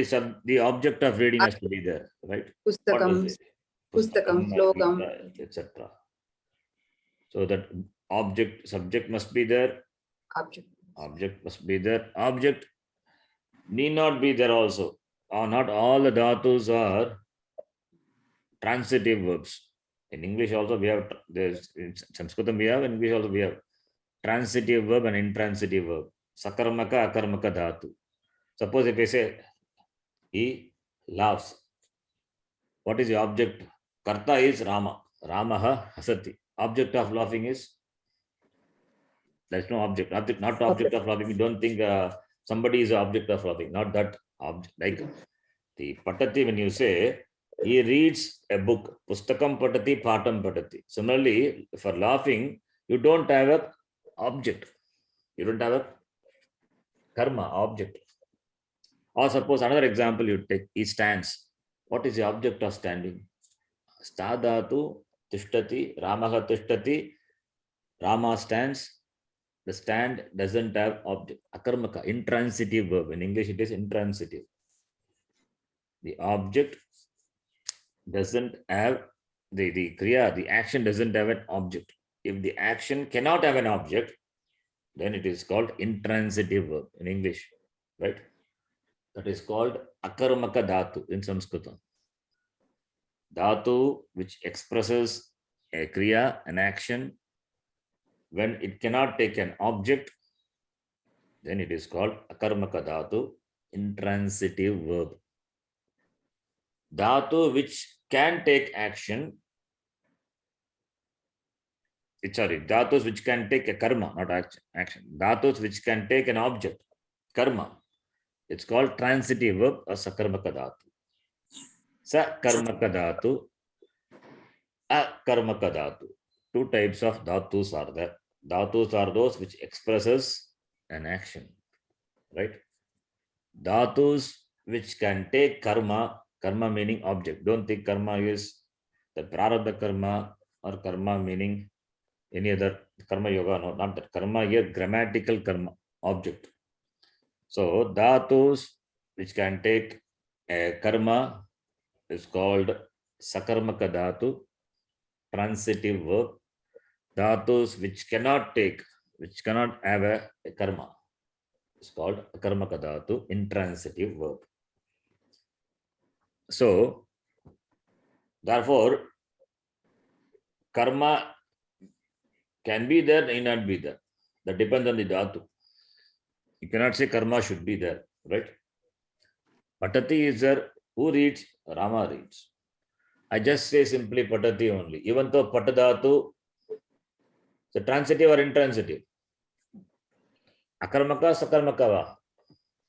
the object of reading has to be there, right? Pustakam, slokam, etc. So that object, subject must be there, Object. Object must be there. Object need not be there also. Not all the dhatus are transitive verbs. In English also we have, there's in Sanskritam we have, in English also we have transitive verb and intransitive verb. Sakarmaka, akarmaka dhatu. Suppose if I say he laughs, what is the object? Karta is Rama. Ramaha hasati. Object of laughing is, there's no object. Object, not object of laughing. You don't think somebody is the object of laughing. Not that object. Like the patati, when you say he reads a book, pustakam patati, patam patati. Similarly, for laughing, you don't have a object. You don't have a karma object. Or suppose another example you take, he stands. What is the object of standing? Stadatu tishtati, Ramaha tishtati, Rama stands. The stand doesn't have object. Akarmaka, intransitive verb. In English, it is intransitive. The object doesn't have the kriya, the action doesn't have an object. If the action cannot have an object, then it is called intransitive verb in English, right? That is called akarmaka dhatu in Sanskritam. Dhatu which expresses a kriya, an action, when it cannot take an object, then it is called akarmaka dhatu, intransitive verb. Dhatu which can take action, dhatus which can take a karma, not action. Dhatus which can take an object, karma. It's called transitive verb or sakarmaka dhatu. Sakarmaka dhatu, akarmaka dhatu. Two types of dhatus are there. Dhatus are those which expresses an action, right? Dhatus which can take karma, karma meaning object. Don't think karma is the prarabdha karma or karma meaning any other karma yoga. No, not that. Karma here, grammatical karma, object. So dhatus which can take a karma is called sakarmaka dhatu, transitive verb. Dhatus which cannot take, which cannot have a karma is called akarmaka dhatu, intransitive verb. So therefore, karma can be there, may not be there. That depends on the dhatu. You cannot say karma should be there, right? Patati is there. Who reads? Rama reads. I just say simply patati only. Even though patadhatu, the transitive or intransitive? Akarmaka, sakarmaka va?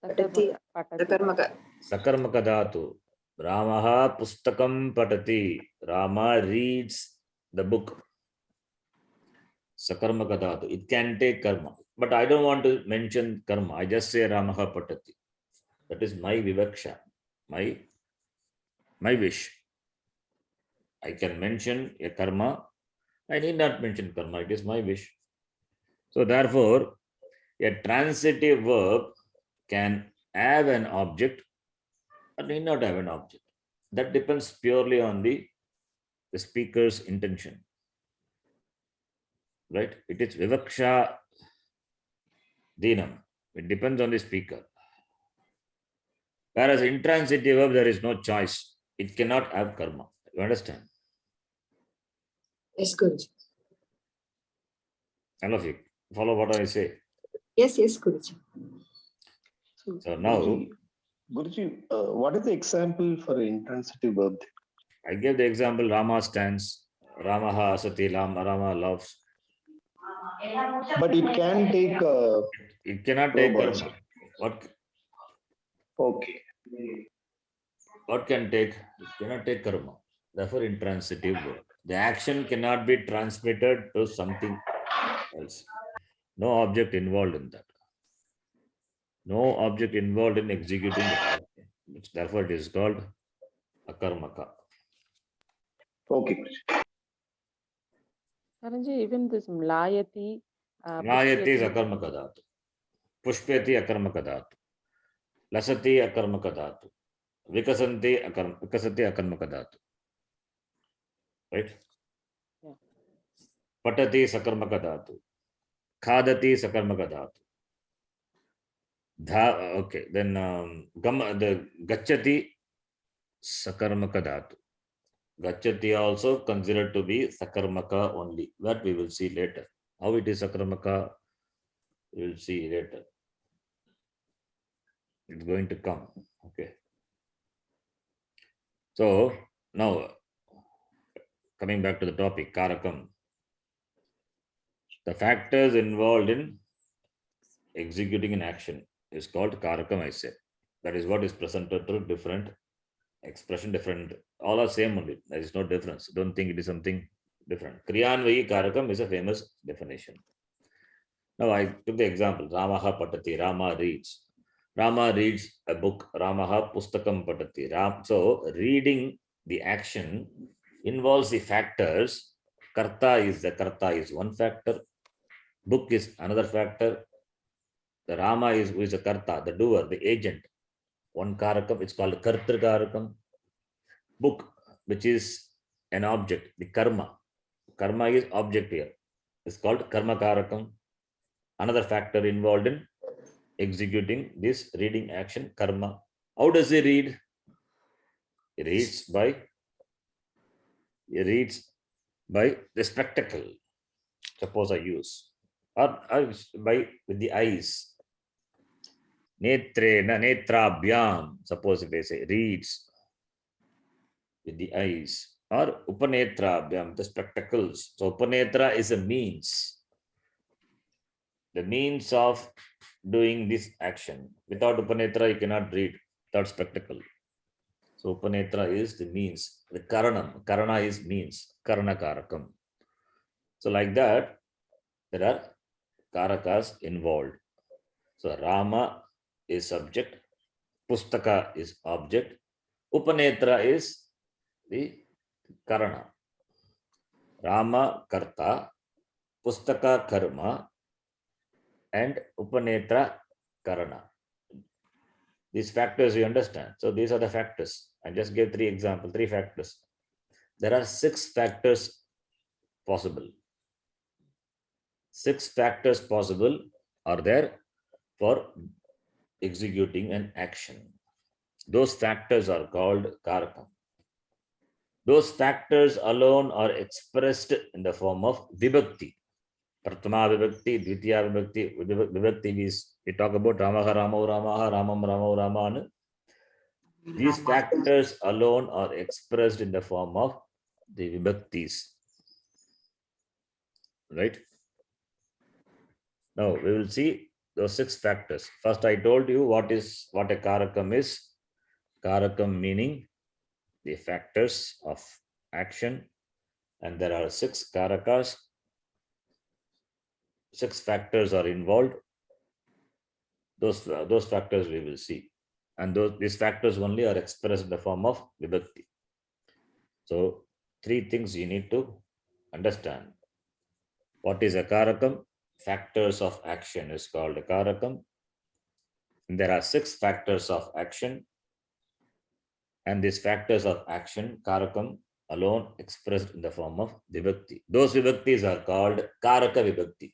Patati. Sakarmaka. Sakarmaka dhatu. Ramaha pustakam patati. Rama reads the book. Sakarmaka dhatu. It can take karma. But I don't want to mention karma. I just say Ramaha patati. That is my vivaksha, my wish. I can mention a karma. I need not mention karma. It is my wish. So therefore, a transitive verb can have an object or need not have an object. That depends purely on the speaker's intention. Right? It is vivaksha dinam. It depends on the speaker. Whereas intransitive verb, there is no choice. It cannot have karma. You understand? Yes, Guruji. All of you follow what I say. Yes, Guruji. So now, Guruji, what is the example for intransitive verb? I gave the example Rama stands, Ramaha asati, Rama loves. But it can take. It cannot take Robots. karma. What Okay. can take? It cannot take karma. Therefore, intransitive verb. The action cannot be transmitted to something else. No object involved in that. No object involved in executing the action. Therefore, it is called akarmaka. Okay, Guruji. Karanji, even this mlayati. Mayati is akarmaka dhatu. Pushpeti akarmaka dhatu. Lasati akarmaka dhatu. Vikasati akarmaka dhatu. Right? Yeah. Patati sakarmaka dhatu. Khadati sakarmaka dhatu. Okay, then the gachati sakarmaka dhatu. Gachati also considered to be sakarmaka only. That we will see later. How it is sakarmaka, we will see later. It's going to come. Okay. So now coming back to the topic, karakam. The factors involved in executing an action is called karakam, I said. That is what is presented through different expression, different, all are same only. There is no difference. Don't think it is something different. Kriyanvayi karakam is a famous definition. Now I took the example, Ramaha patati, Rama reads. Rama reads a book, Ramaha pustakam patati. So reading the action involves the factors. Karta is one factor. Book is another factor. The Rama is who is the karta, the doer, the agent. One karakam, it's called kartri karakam. Book, which is an object, the karma. Karma is object here. It's called karma karakam. Another factor involved in executing this reading action, karma. How does he read? He reads by the spectacle. Suppose I use, or with the eyes. Netrena, netrabhyam. Suppose if I say reads with the eyes, or upanetrabhyam, the spectacles. So upanetra is a means. The means of doing this action. Without upanetra, you cannot read. Without spectacle. So upanetra is the means. The karanam. Karana is means. Karana karakam. So like that, there are karakas involved. So Rama is subject. Pustaka is object. Upanetra is the karana. Rama karta. Pustaka karma. And Upanetra Karana. These factors you understand. So these are the factors. I just gave three factors. There are 6 factors possible. 6 factors possible are there for executing an action. Those factors are called karakam. Those factors alone are expressed in the form of vibhakti. Pratama vibhakti, Dvitiya vibhakti. Vibhakti is, we talk about Ramaha, Ramo, Ramaha, Ramam, Ramo, Raman. These factors alone are expressed in the form of the vibhaktis. Right? Now we will see those 6 factors. First, I told you what a karakam is. Karakam meaning the factors of action, and there are 6 karakas. 6 factors are involved. Those factors we will see, and these factors only are expressed in the form of vibhakti. So 3 things you need to understand. What is a karakam? Factors of action is called a karakam. And there are 6 factors of action, and these factors of action, karakam, alone expressed in the form of vibhakti. Those vibhaktis are called karaka vibhakti.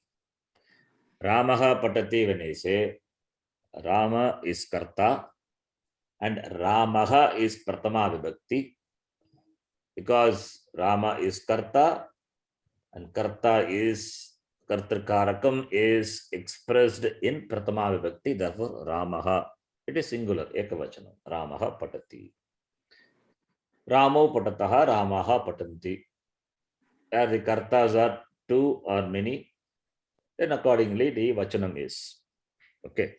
Ramaha patati, when I say Rama is karta and Ramaha is pratama vibhakti, because Rama is karta and karta is kartrikarakam is expressed in pratama vibhakti, therefore Ramaha, it is singular, ekavachanam, Ramaha patati. Ramo patataha, Ramaha patanti. As the kartas are 2 or many, then accordingly the vachanam is. Okay.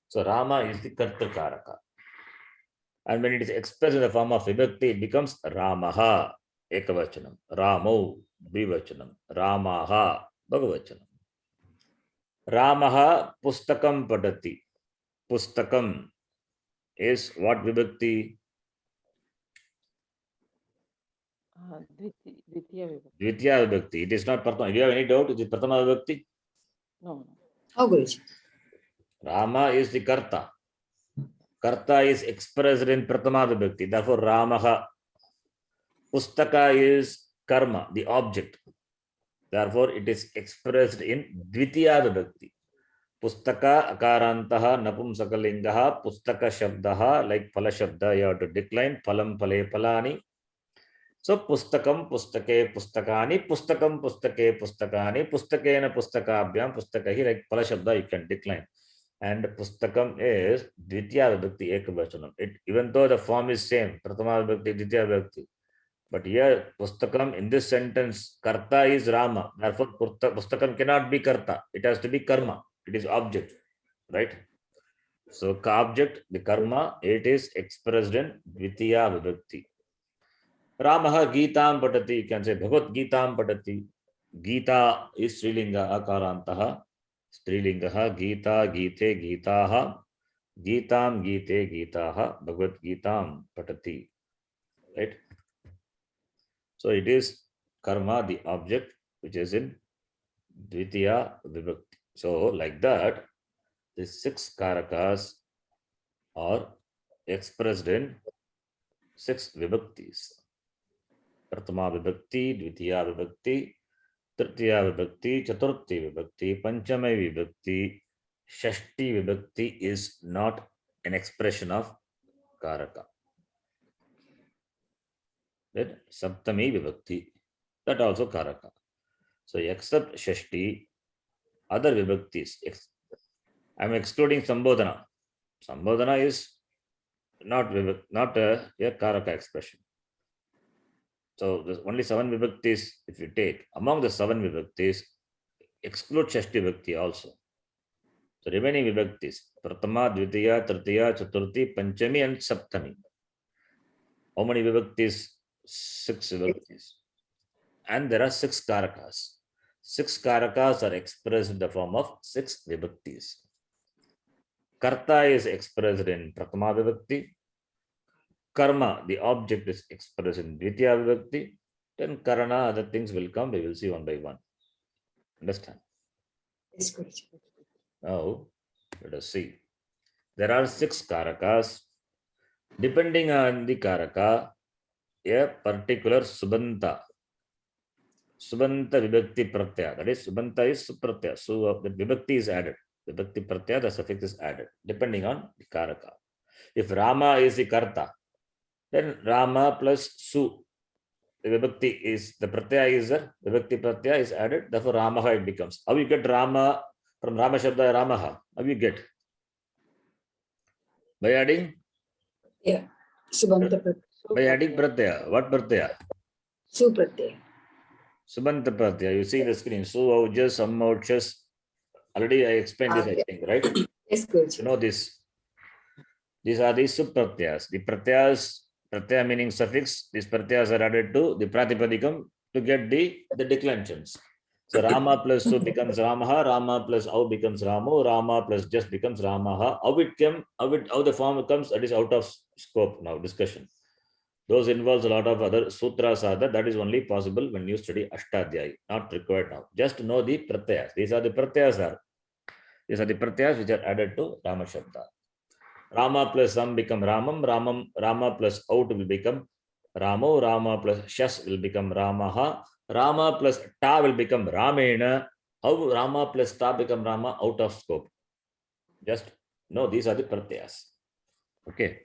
So Rama is the kartakaraka. And when it is expressed in the form of vibhakti, it becomes Ramaha, ekavachanam, Ramo, dvivachanam, Ramaha, bhagavachanam. Ramaha pustakam padati. Pustakam is what vibhakti? Dvitiya vibhakti. Dvitiya vibhakti. It is not pratama. Do you have any doubt? Is it pratama vibhakti? No. Oh, Guruji. Rama is the karta. Karta is expressed in pratama vibhakti. Therefore, Ramaha. Pustaka is karma, the object. Therefore, it is expressed in Dvitiya Vibhakti. Pustaka akarantah napumsakalingaha pustaka shabdaha, like phala shabda, you have to decline phalam phale phalani. So pustakam pustake pustakani pustakam pustake pustakani pustakena pustakabhyam pustakahi, like phala shabda you can decline. And pustakam is Dvitiya Vibhakti Ekavachanam. It, even though the form is same, Prathama Vibhakti, Dvitiya Vibhakti, but here pustakam in this sentence, karta is Rama. Therefore, pustakam cannot be karta. It has to be karma. It is object, right? So object, the karma, it is expressed in Dvitiya Vibhakti. Ramaha Gitam Patati, you can say Bhagavad Gitam Patati. Gita is Strilinga Akarantaha. Strilingaha Gita Gite Gitaha. Gitam Gite Gitaha. Bhagavad Gitam Patati. Right? So it is karma, the object, which is in Dvitiya Vibhakti. So like that, the 6 karakas are expressed in 6 vibhaktis. Prathama Vibhakti, Dvitiya Vibhakti, Tritiya Vibhakti, Chaturthi Vibhakti, Panchama Vibhakti, Shashti Vibhakti is not an expression of karaka. Then Saptami Vibhakti, that also karaka. So except Shashti, other vibhaktis, I am excluding Sambodhana. Sambodhana is not a karaka expression. So there's only 7 vibhaktis if you take. Among the 7 vibhaktis, exclude Shashti Vibhakti also. So remaining vibhaktis, Prathama, Dvitiya, Tritiya, Chaturthi, Panchami and Saptami. How many vibhaktis? 6 vibhaktis. And there are 6 karakas. 6 karakas are expressed in the form of 6 vibhaktis. Karta is expressed in Prathama Vibhakti. Karma, the object, is expressed in Dvitiya Vibhakti. Then Karana, other things will come. We will see one by one. Understand? Yes, Guruji. Now, let us see. There are 6 karakas. Depending on the karaka, a particular subanta vibhakti pratyaya, that is subanta is supratyaya, so the vibhakti is added, vibhakti pratyaya, the suffix is added depending on the karaka. If Rama is the karta, then Rama plus su, the vibhakti is, the pratyaya is there, vibhakti pratyaya is added, therefore Ramaha it becomes. How you get Rama from Rama Shabda Ramaha? How you get? By adding? Yeah. Subanta By adding pratyaya. What pratyaya? Supratyaya. Subanta pratyaya. You see the screen. Su, aujas, sammauchas. Already I explained this, I think, right? Yes, Guruji. You know this. These are the subpratyas. The pratyas, pratyaya meaning suffix, these pratyas are added to the pratipadikam to get the declensions. So Rama plus su becomes Ramaha, Rama plus au becomes Ramu, Rama plus just becomes Ramaha. How the form comes, that is out of scope now, discussion. Those involves a lot of other sutras are there. That is only possible when you study Ashtadhyayi, not required now. Just know the pratyas. These are the pratyas. These are the pratyas which are added to Rama Shabda. Rama plus Sam become Ramam, Rama plus out will become Ramo, Rama plus Shas will become Ramaha, Rama plus Ta will become Ramena. How Rama plus Ta become Rama? Out of scope. Just know these are the pratyas. Okay.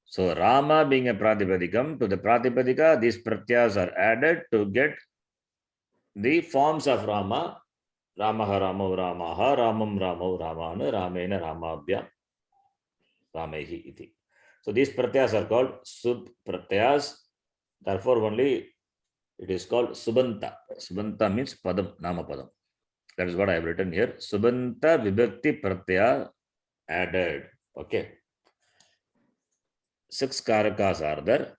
So Rama being a pratipadikam, to the pratipadika, these pratyas are added to get the forms of Rama. Ramaha, Ramo, Ramaha, Ramam, Ramo, Ramana, Ramena, Ramabhya, Ramehi iti. So these pratyas are called sub pratyas. Therefore, only it is called subanta. Subanta means padam, nama padam. That is what I have written here. Subanta vibhakti pratyaya added. Okay. 6 karakas are there.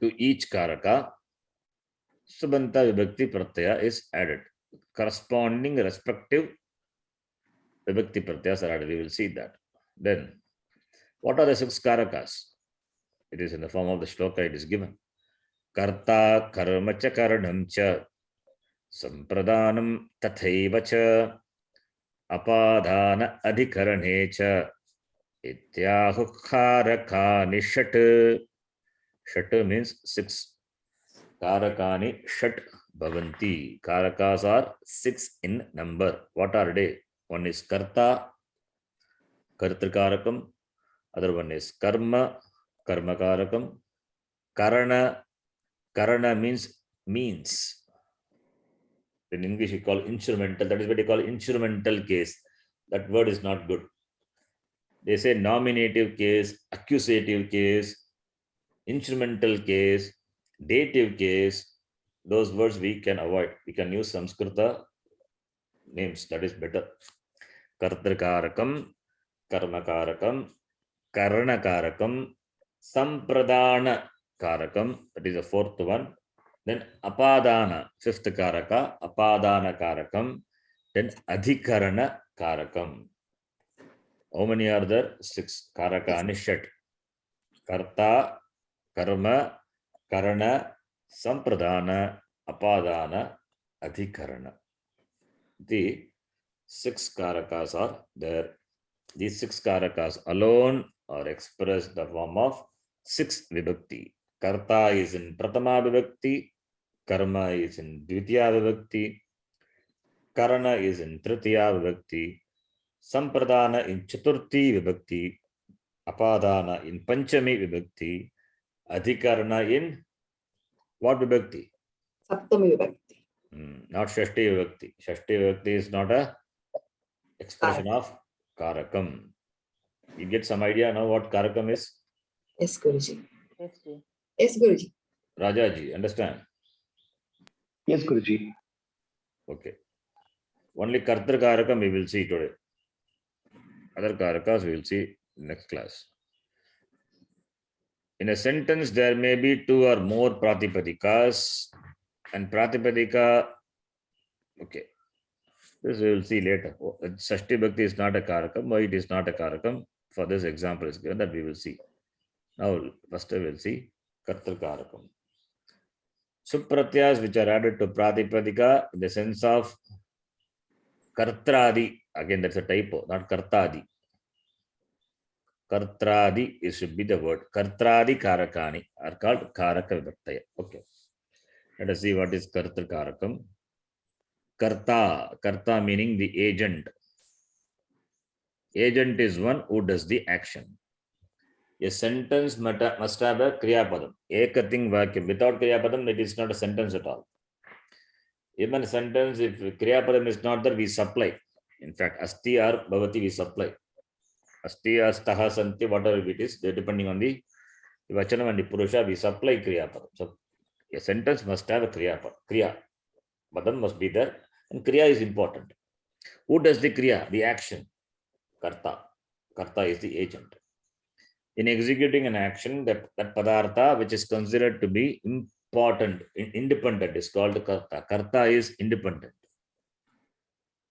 To each karaka, subanta vibhakti pratyaya is added. Corresponding respective vibhakti pratyas are added. We will see that. Then, what are the 6 karakas? It is in the form of the shloka, it is given. Karta karma cha karanam cha sampradhanam tathaiva cha apadhana adhikarane cha ityahu karakani shat. Shat means 6. Karakani shat. bhavanti. Karakas are 6 in number. What are they? One is karta, kartrikarakam. Other one is karma, karmakarakam. Karana, karana means. In English, we call instrumental. That is what they call instrumental case. That word is not good. They say nominative case, accusative case, instrumental case, dative case. Those words we can avoid. We can use Sanskrita names. That is better. Kartrikarakam, karmakarakam, karanakarakam, sampradana karakam. That is the fourth one. Then apadana, fifth karaka, apadana karakam. Then adhikarana karakam. How many are there? 6. Karakani shat. Karta, karma, karana, sampradana, apadana, adhikarana. The 6 karakas are there. These 6 karakas alone are expressed in the form of 6 vibhakti. Karta is in pratama vibhakti, karma is in dvitiya vibhakti, karana is in tritiya vibhakti, sampradana in chaturthi vibhakti, apadana in panchami vibhakti, adhikarana in what vibhakti? Saptami Vibhakti. Not shashti vibhakti. Shashti vibhakti is not a expression of karakam. You get some idea now what karakam is? Yes, Guruji. Yes, ji. Yes, Guruji. Rajaji, understand? Yes, Guruji. Okay. Only kartra karakam we will see today. Other karakas we will see next class. In a sentence, there may be 2 or more pratipadikas, and pratipadika, okay, this we will see later. Shashti Bhakti is not a karakam. Why it is not a karakam? For this example is given that we will see. Now, first we will see kartra karakam. Supratyas which are added to pratipadika in the sense of kartradi. Again, that's a typo, not kartadi. Kartradi is should be the word. Kartradi karakani are called karaka vibhaktaya. Okay. Let us see what is kartra karakam. Karta, karta meaning the agent. Agent is one who does the action. A sentence must have a kriya padam. Ekating vakyam. Without kriya padam, it is not a sentence at all. Even a sentence, if kriya padam is not there, we supply. In fact, asti or bhavati we supply. Asti or staha santi, whatever it is, depending on the vachanam and the purusha, we supply kriya padam. So a sentence must have a kriya padam. Kriya padam must be there, and kriya is important. Who does the kriya? The action. Karta. Karta is the agent. In executing an action, that padartha which is considered to be important, independent is called karta. Karta is independent.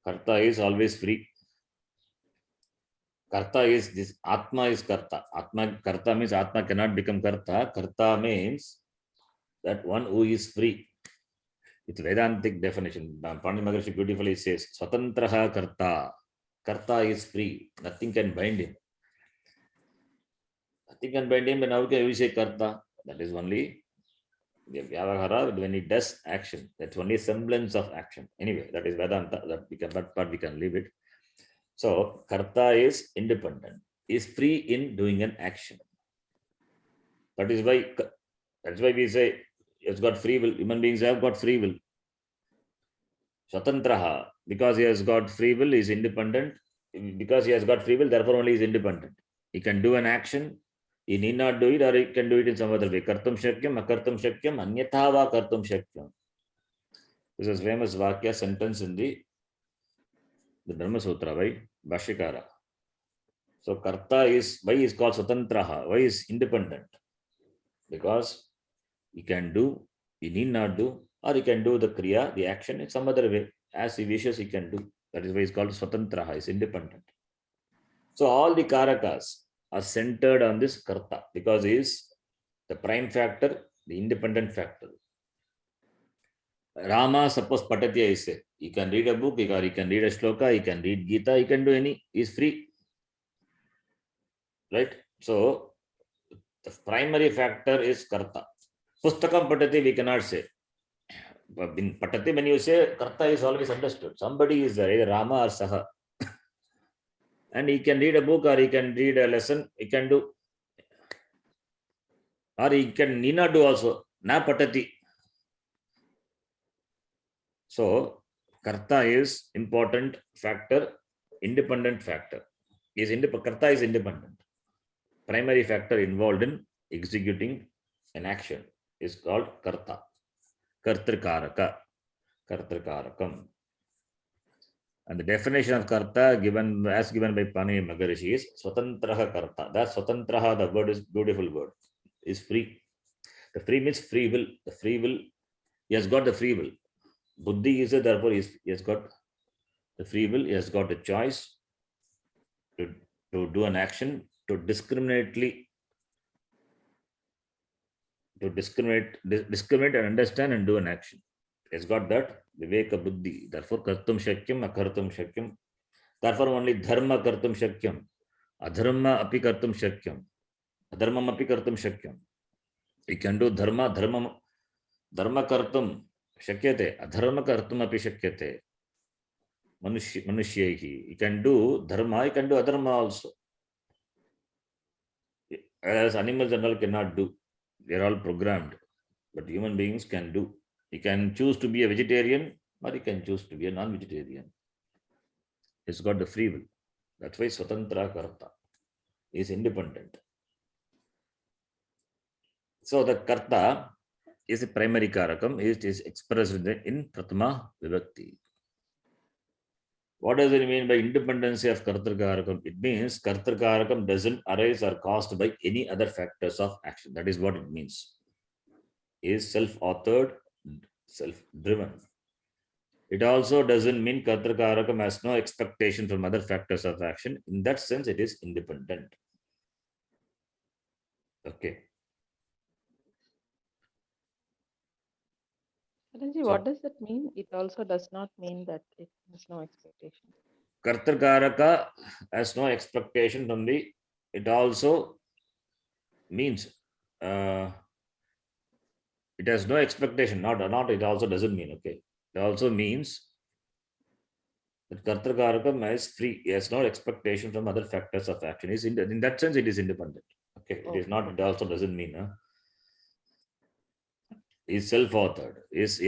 Karta is always free. Karta is this, Atma is karta. Atma, karta means Atma cannot become karta. Karta means that one who is free. It's Vedantic definition. Pandit Maharshi beautifully says, Swatantraha karta. Karta is free. Nothing can bind him. Nothing can bind him, and how can we say karta? That is only Vyavahara when he does action. That's only semblance of action. Anyway, that is Vedanta. That part we can leave it. So, karta is independent, is free in doing an action. That's why we say it's got free will. Human beings have got free will. Swatantraha, because he has got free will, is independent. Because he has got free will, therefore only is independent. He can do an action. He need not do it, or he can do it in some other way. Kartum shakyam, akartum shakyam, anyatha va kartum shakyam. This is famous Vakya sentence in the Brahma Sutra by Bhashyakara. So karta is, why is called Swatantraha? Why is independent? Because he can do, he need not do, or he can do the kriya, the action in some other way. As he wishes, he can do. That is why it's called Swatantraha, is independent. So all the karakas are centered on this karta because he is the prime factor, the independent factor. Rama, suppose Patatya is say, he can read a book, or he can read a shloka, he can read Gita, he can do any, he is free. Right? So the primary factor is karta. Pustakam Patati we cannot say. In Patati, when you say Karta is always understood. Somebody is there, either Rama or Saha. And he can read a book or he can read a lesson, he can do. Or he can need not do also. Na Patati. So, Karta is important factor, independent factor. Karta is independent. Primary factor involved in executing an action is called Karta. Kartrikaraka. Kartrikarakam. And the definition of Karta given as given by Pani Maharishi is Swatantraha Karta. That Swatantraha, the word is beautiful word, is free. The free means free will. The free will, he has got the free will. Buddhi is it, therefore he has got the free will, he has got a choice to do an action, to discriminate and understand and do an action. He has got that Viveka Buddhi. Therefore, Kartum Shakyam, Akartum Shakyam. Therefore, only Dharma Kartum Shakyam. Adharma api Kartum Shakyam. Adharmam api Kartum Shakyam. He can do Dharma Kartum Shakyate. Adharma Kartum api Shakyate. Manushyehi. He can do Dharma, he can do Adharma also. As animals and all cannot do. They are all programmed. But human beings can do. He can choose to be a vegetarian or he can choose to be a non-vegetarian. He's got the free will. That's why Swatantra Karta is independent. So the Karta is a primary Karakam. It is expressed in Prathama Vibhakti. What does it mean by independency of Kartrikarakam? It means Kartrikarakam doesn't arise or caused by any other factors of action. That is what it means. It is self-authored, self-driven. It also doesn't mean Kartrikarakam has no expectation from other factors of action. In that sense, it is independent. Okay. Charanji, what does that mean? It also does not mean that it has no expectation. Kartakaraka has no expectation from the, it also means, it has no expectation, not it also doesn't mean, okay. It also means that Kartakaraka is free, he has no expectation from other factors of action. In that sense, it is independent. Okay, it is not, it also doesn't mean, is self-authored, is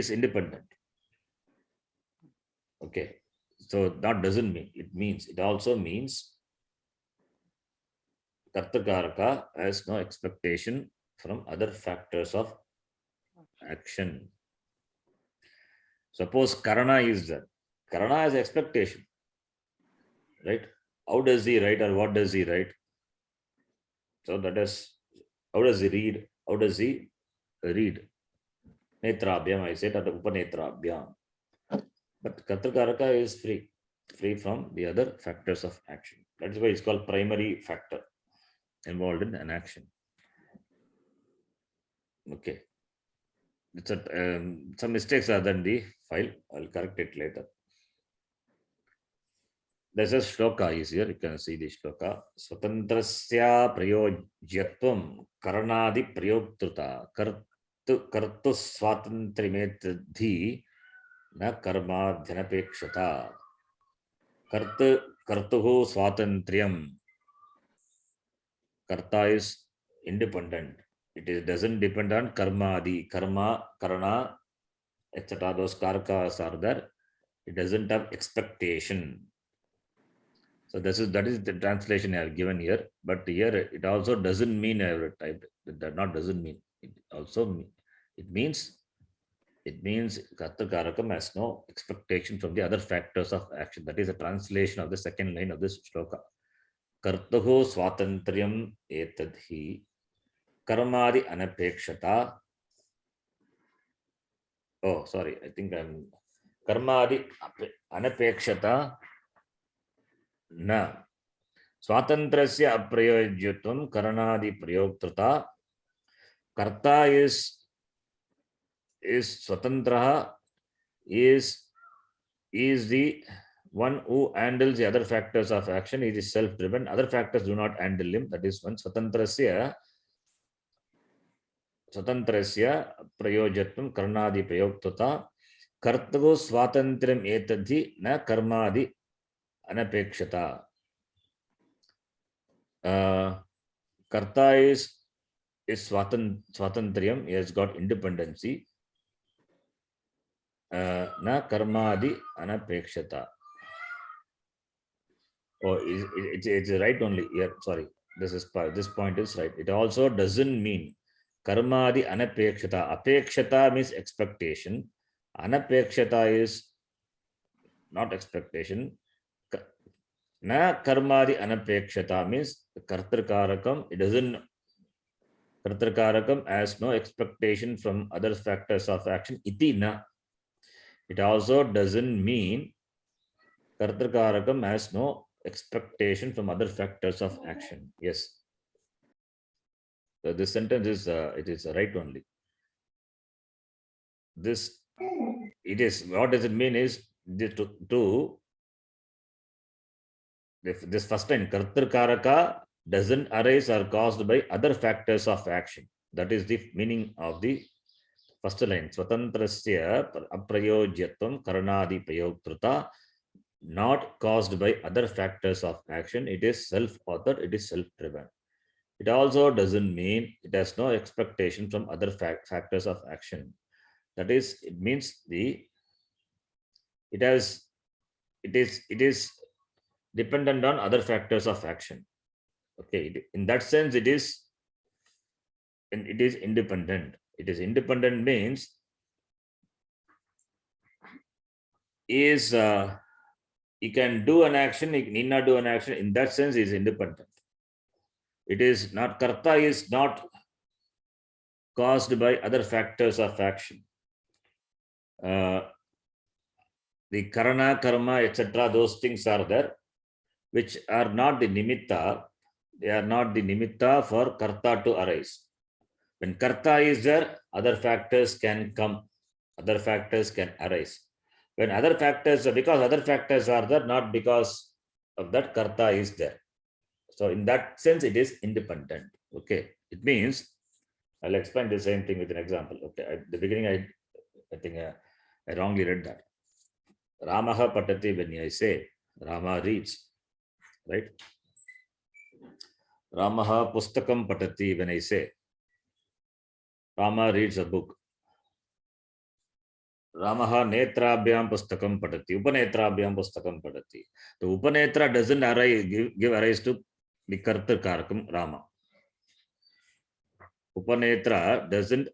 independent. Okay, so that doesn't mean, it means, it also means Kartakaraka has no expectation from other factors of action. Suppose Karana is there. Karana has expectation, right? How does he write or what does he write? So that is, how does he read? How does he read? Netrabhyam, I said, at Upanetrabhyam. But Kartakaraka is free from the other factors of action. That is why it's called primary factor involved in an action. Okay. It's some mistakes are there in the file. I'll correct it later. There's a shloka is here. You can see the shloka. Swatantrasya prayojyatvam karanadi prayogtruta kartu swatantrimetdhi na karma dhanapekshata kartuhu swatantriyam. Karta is independent. It doesn't depend on karma, karana, etc. Those karakas are there. It doesn't have expectation. So that is the translation I have given here. But here it also doesn't mean every type. That not doesn't mean. It also means Kartakarakam has no expectation from the other factors of action. That is a translation of the second line of this shloka. Kartuho swatantriyam etadhi karmadi anapekshata. Oh, sorry. I think I'm karmadi anapekshata na swatantrasya aprayojyatvam karanadi prayogtrata. Karta is swatantraha, is the one who handles the other factors of action. It is self-driven. Other factors do not handle him. That is one. Swatantrasya Swatantrasya prayojatvam karnadi prayoktuta kartavo swatantriyam etadhi na karmadi anapekshata. Karta is swatantriyam, he has got independency. Na karmadi anapekshata. Oh, it's right only here. Sorry, this point is right. It also doesn't mean karmadi anapekshata. Apekshata means expectation. Anapekshata is not expectation. Na karmadi anapekshata means kartrikarakam. It doesn't. Kartrikarakam has no expectation from other factors of action. Iti na. It also doesn't mean kartrikarakam has no expectation from other factors of action. Yes. So this sentence is it is right only. This it is, what does it mean is this first line, kartrkaraka doesn't arise or caused by other factors of action. That is the meaning of the first line. Swatantrasya aprayojyatvam karnadi prayoktrita, not caused by other factors of action. It is self-authored, it is self-driven. It also doesn't mean it has no expectation from other factors of action. That is, it means it is dependent on other factors of action. Okay, in that sense, it is independent. It is independent means he can do an action, he need not do an action. In that sense, he is independent. It is not, karta is not caused by other factors of action. The karana, karma, etc., those things are there, which are not the nimitta. They are not the nimitta for karta to arise. When karta is there, other factors can come, other factors can arise. When other factors, because other factors are there, not because of that, karta is there. So in that sense, it is independent. Okay, it means, I'll explain the same thing with an example. Okay, at the beginning, I think I wrongly read that. Ramaha patati, when I say Rama reads, right? Ramaha pustakam patati, when I say Rama reads a book. Ramaha netrabhyam pustakam patati, upanetrabhyam pustakam patati. The upanetra doesn't arise, give arise to the kartrikarakam Rama. Upanetra doesn't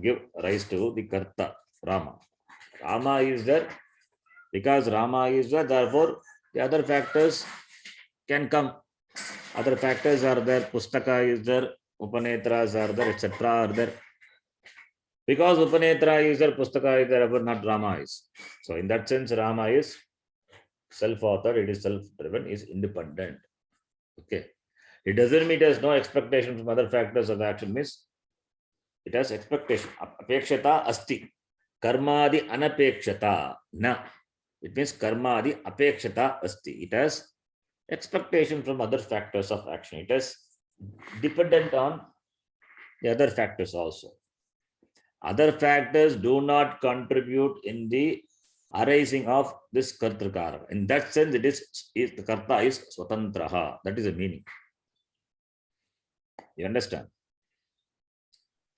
give rise to the karta Rama. Rama is there. Because Rama is there, therefore the other factors can come. Other factors are there. Pustaka is there. Upanetras are there, etc. are there. Because Upanetra is there, Pustaka is there, but not Rama is. So in that sense, Rama is self-authored, it is self-driven, is independent. Okay. It doesn't mean it has no expectation from other factors of action, means it has expectation. Apekshata asti. Karmadi anapekshata na. It means karmadi apekshata asti. It has expectation from other factors of action. It is dependent on the other factors also. Other factors do not contribute in the arising of this kartrikara. In that sense, it is the karta is swatantraha. That is the meaning. You understand?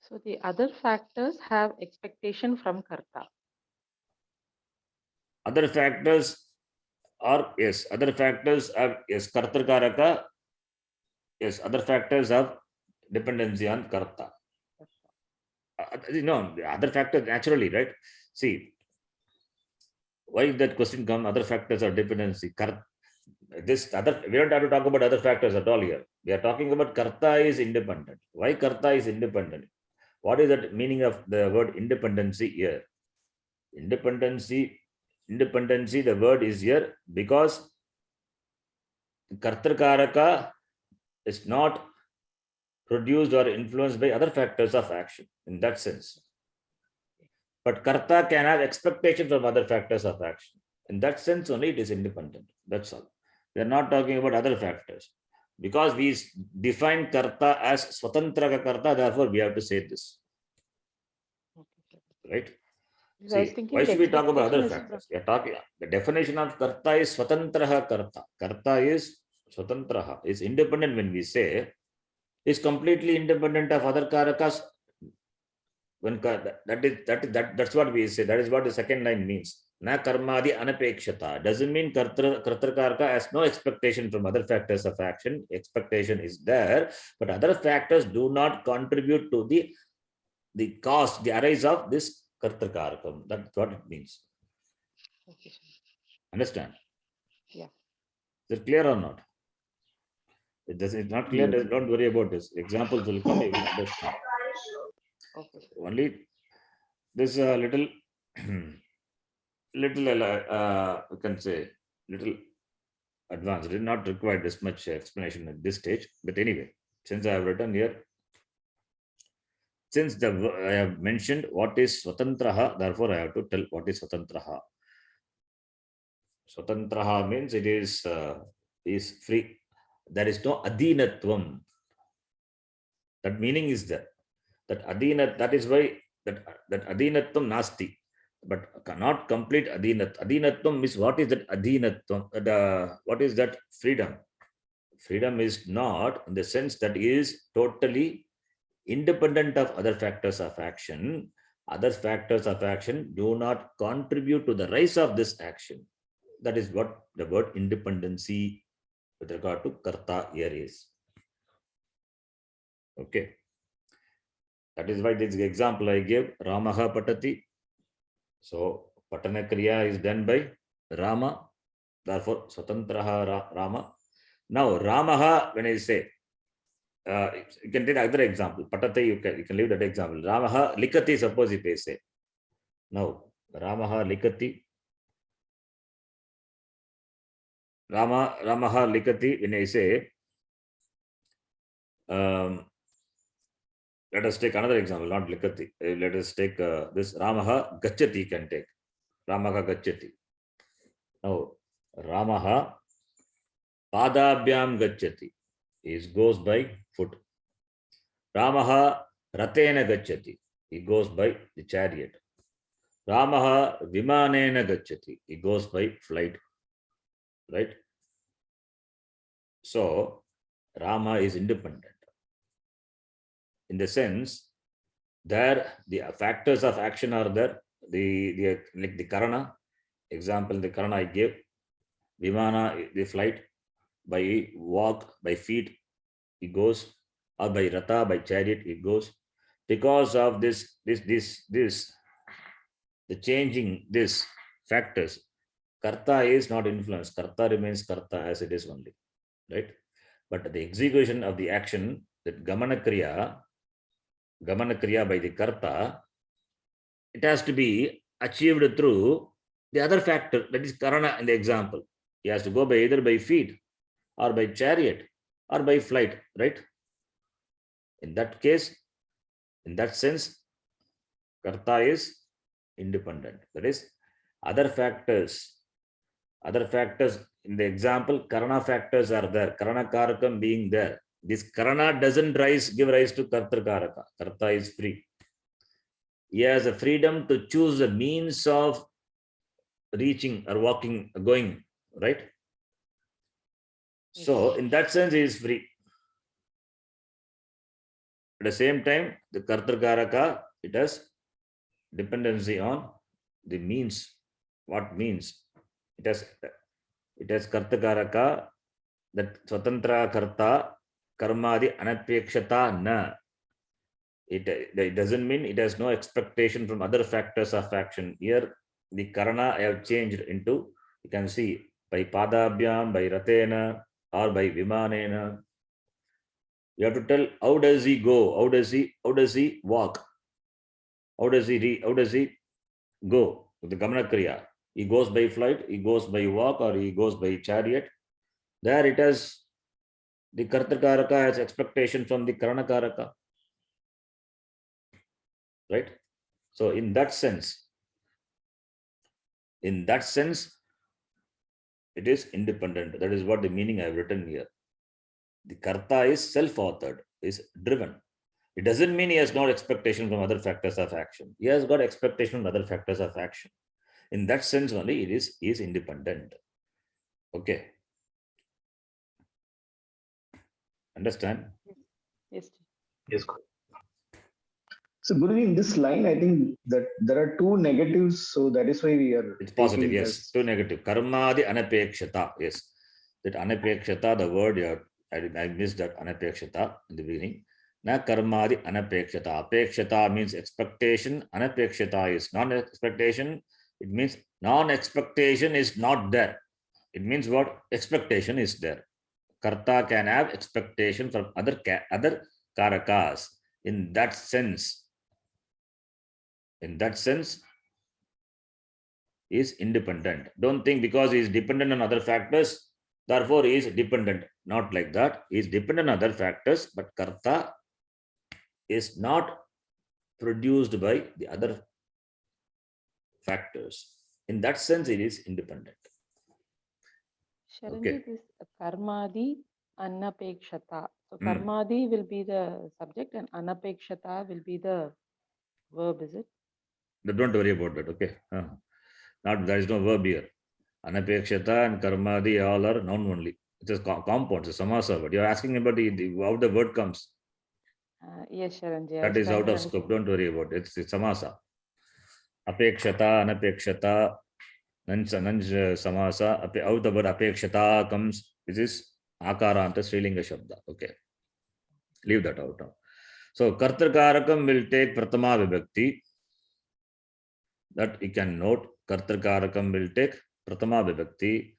So the other factors have expectation from karta. Other factors are, yes, other factors are, yes, kartrikaraka, yes, other factors have dependency on karta. No, the other factors naturally, right? See, why that question come? Other factors are dependency. This other, we don't have to talk about other factors at all here. We are talking about karta is independent. Why karta is independent? What is the meaning of the word independency here? Independency, the word is here because kartrikaraka is not produced or influenced by other factors of action in that sense. But karta can have expectation from other factors of action. In that sense only it is independent. That's all. We are not talking about other factors. Because we define karta as swatantra karta, therefore we have to say this, Okay, sir. right? Because I was See, thinking why the should we talk about other expectation is factors? We are talking, the definition of karta is swatantraha karta. Karta is swatantraha, is independent. When we say is completely independent of other karakas, when that's what we say. That is what the second line means. Na karmadi anapekshata doesn't mean kartarkarka has no expectation from other factors of action. Expectation is there, but other factors do not contribute to the cost, the arise of this kartarkarkam. That's what it means. Okay, sir. Understand? Yeah. Is it clear or not? It's not clear. Yes. Don't worry about this. Examples will come. You will understand. Okay, sir. Only this little you can say little advanced. It did not require this much explanation at this stage. But anyway, since I have written here, since I have mentioned what is swatantraha, therefore I have to tell what is swatantraha. Swatantraha means it is free. There is no adhinatvam. That meaning is there. That adhinat. That is why that adhinatvam nasti. But not complete adhinat. Adhinatvam means what is that adhinatvam? What is that freedom? Freedom is not in the sense that is totally independent of other factors of action. Other factors of action do not contribute to the rise of this action. That is what the word independency with regard to karta here is. Okay. That is why this example I gave, Ramaha patati. So patana kriya is done by Rama. Therefore, swatantraha Rama. Now, Ramaha, when I say, you can take another example. Patate, you can leave that example. Ramaha likati, suppose if I say. Now, Ramaha likati. Ramaha likati, when I say, let us take another example, not likati. Let us take this Ramaha gachati, can take. Ramaha gachati. Now, Ramaha padabhyam gachati. He goes by foot. Ramaha ratena gachati. He goes by the chariot. Ramaha vimanena gachati. He goes by flight. Right? So, Rama is independent. In the sense, there the factors of action are there. Like the karana, example, the karana I gave, vimana, the flight, by walk, by feet, it goes, or by ratha, by chariot, it goes. Because of the changing this factors, karta is not influenced. Karta remains karta as it is only, right? But the execution of the action, that gamana kriya by the karta, it has to be achieved through the other factor, that is karana in the example. He has to go by either by feet or by chariot or by flight, right? In that case, in that sense, karta is independent. That is, other factors in the example, karana factors are there, karana karakam being there. This karana doesn't give rise to karta karaka. Karta is free. He has a freedom to choose the means of reaching or walking, going, right? So in that sense, he is free. At the same time, the karta karaka, it has dependency on the means. What means? It has karta karaka, that swatantra karta karmadi anapekshata na. It doesn't mean it has no expectation from other factors of action. Here, the karana I have changed into, you can see, by padabhyam, by ratena, or by vimanena. You have to tell how does he go, how does he walk, how does he go with the gamana kriya. He goes by flight, he goes by walk, or he goes by chariot. There it has the karta karaka has expectation from the karana karaka. Right? So in that sense, it is independent. That is what the meaning I have written here. The karta is self-authored, is driven. It doesn't mean he has no expectation from other factors of action. He has got expectation from other factors of action. In that sense only, he is independent. Okay. Understand? Yes. Yes. So Guruji, in this line, I think that there are two negatives, so that is why we are. It's positive, taking it yes. as- Two negative. Karmadi anapekshata, yes. That anapekshata, the word I missed that anapekshata in the beginning. Na karmadi anapekshata. Apekshata means expectation. Anapekshata is non-expectation. It means non-expectation is not there. It means what? Expectation is there. Karta can have expectation from other karakas. In that sense, is independent. Don't think because he is dependent on other factors, therefore he is dependent. Not like that. He is dependent on other factors, but karta is not produced by the other factors. In that sense, it is independent. Sharanji, Okay. this karmadi anapekshata. So Hmm. karmadi will be the subject and anapekshata will be the verb, is it? Don't worry about that. Okay. Not there is no verb here. Anapekshata and karmadi all are noun only. It is compounds, it's a samasa word. You are asking about how the word comes. Yes, Sharanji. That is out of scope. Don't worry about it. It's samasa. Apekshata, anapekshata, nanj samasa. Out the word apekshata comes. This is akaranta Srilinga Shabda. Okay. Leave that out now. So kartrakarakam will take pratama vibhakti. That you can note. Kartrakarakam will take pratama vibhakti.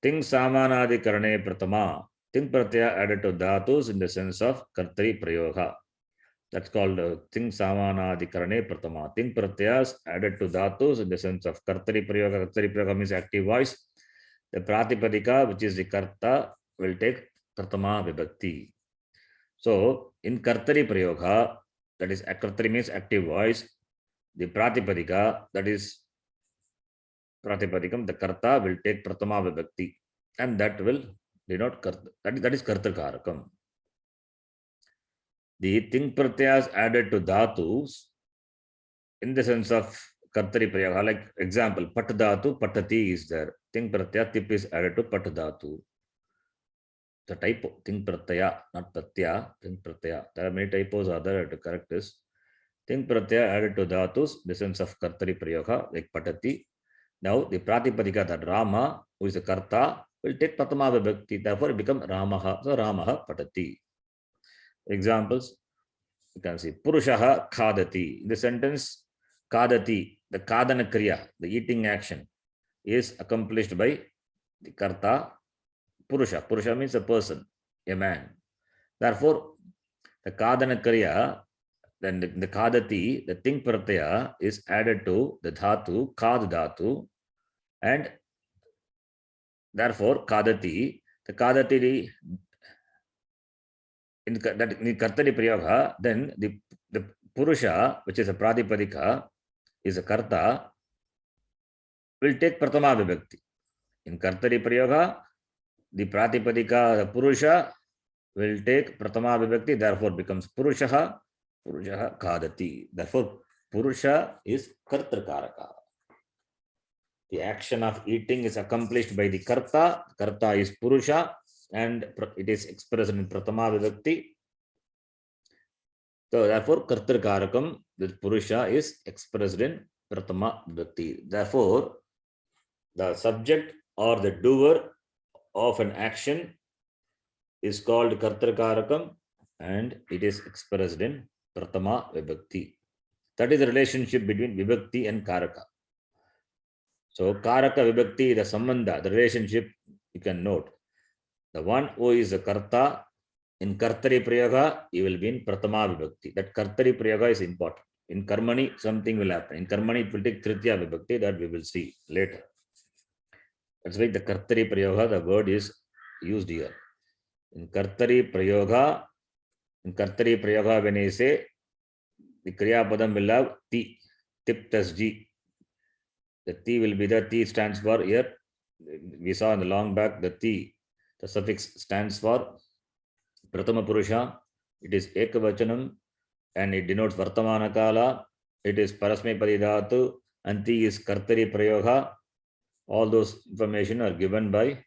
Ting samanadi karane pratama. Ting pratyaya added to dhatus in the sense of kartri prayoga. That's called ting samanadi karane pratama. Ting pratyas added to dhatus in the sense of kartri prayoga. Kartri prayoga means active voice. The pratipadika, which is the karta, will take pratama vibhakti. So in kartari prayoga, that is kartari means active voice. The pratipadika, that is pratipadikam, the karta will take pratama vibhakti, and that will denote karta. That is kartakarakam. The ting pratyas added to dhatus in the sense of kartari prayoga, like example, pat dhatu, patati is there. Ting pratyaya tip is added to pat dhatu. The typo, ting pratyaya, not pratya, ting pratyaya. There are many typos are there to correct this. Ting pratyaya added to dhatus, the sense of kartari prayoga, like patati. Now the pratipadika, that Rama, who is the karta, will take pratama vibhakti. Therefore, it becomes Ramaha. So Ramaha patati. Examples, you can see Purushaha khadati. In the sentence, khadati, the kadana kriya, the eating action, is accomplished by the karta Purusha. Purusha means a person, a man. Therefore, the kadana kriya, then the kadati, the ting pratyaya is added to the dhatu, kad dhatu, and therefore kadati, the kadati in kartari prayoga, then the Purusha, which is a pradipadika, is a karta, will take pratama vibhakti. In kartari prayoga, the pratipadika, the Purusha, will take pratama vibhakti, therefore becomes Purushaha, Purushaha kadati. Therefore, Purusha is kartrakaraka. The action of eating is accomplished by the karta. Karta is Purusha, and it is expressed in pratama vibhakti. So therefore, kartrakarakam, the Purusha is expressed in pratama vibhakti. Therefore, the subject or the doer of an action is called kartrakarakam, and it is expressed in pratama vibhakti. That is the relationship between vibhakti and karaka. So karaka vibhakti, the sambandha, the relationship, you can note. The one who is a karta, in kartari prayoga, he will be in pratama vibhakti. That kartari prayoga is important. In karmani, something will happen. In karmani, it will take tritiya vibhakti, that we will see later. That's why the kartari prayoga, the word is used here. In kartari prayoga, when I say, the kriya padam will have ti, tip plus g. The T will be there. T stands for here. We saw in the long back the T. The suffix stands for Pratama Purusha, it is Ekavachanam and it denotes Vartamana Kala. It is Parasmepadi Dhatu. Anti is Kartari Prayoga. All those information are given by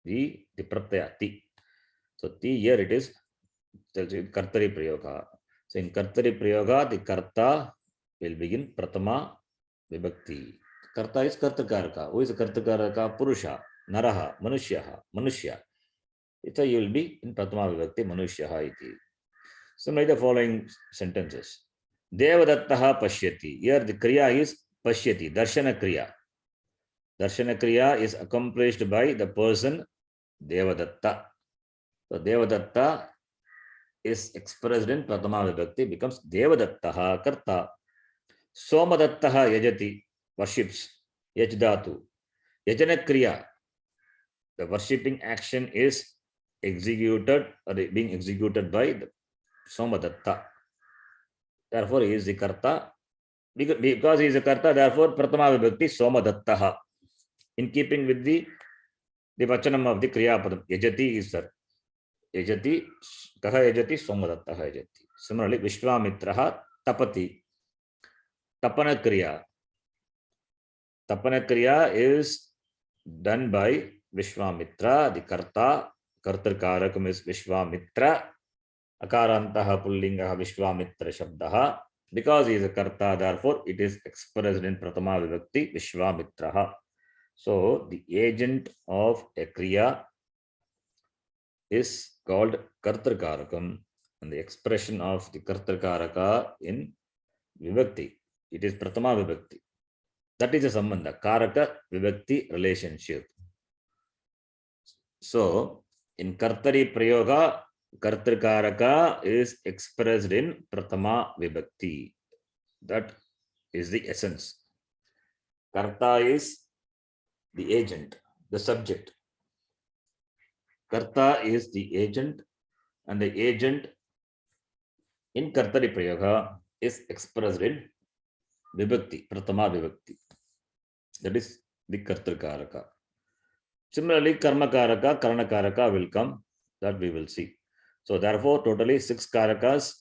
the Pratyaya Ti. So Ti here it is Kartari Prayoga. So in Kartari Prayoga, the Karta will begin Pratama Vibhakti. Karta is Kartakaraka. Who is Kartakaraka? Purusha, Naraha, Manushyaha, Manushya. So you will be in Pratama Vibhakti, Manushyaha iti. Similarly, the following sentences. Devadattaha pashyati. Here the Kriya is pashyati, Darshana Kriya. Darshana Kriya is accomplished by the person Devadatta. So Devadatta is expressed in Pratama Vibhakti, becomes Devadattaha Karta. Somadattaha yajati, worships, yajadatu. Yajana Kriya, the worshipping action is executed or being executed by the Somadatta. Therefore, he is the Karta. Because he is a Karta, therefore, Pratama Vibhakti Somadattaha. In keeping with the Vachanam of the Kriya Padam, Yajati is there. Yajati, Kaha Yajati, Somadattaha Yajati. Similarly, Vishwamitraha Tapati. Tapana Kriya. Tapana Kriya is done by Vishwamitra, the Karta. Kartarkarakam is Vishwamitra. Akarantaha Pullingaha Vishwamitra Shabdaha. Because he is a Karta, therefore it is expressed in Pratama Vibhakti Vishwamitraha. So the agent of a Kriya is called Kartarkarakam, and the expression of the Kartarkaraka in Vibhakti, it is Pratama Vibhakti. That is a Sambandha, Karaka Vibhakti relationship. So in Kartari Prayoga, Kartarkaraka is expressed in Pratama Vibhakti. That is the essence. Karta is the agent, the subject. Karta is the agent, and the agent in Kartari Prayoga is expressed in Vibhakti, Pratama Vibhakti. That is the Kartarkaraka. Similarly, Karmakaraka, Karanakaraka will come, that we will see. So therefore, totally 6 Karakas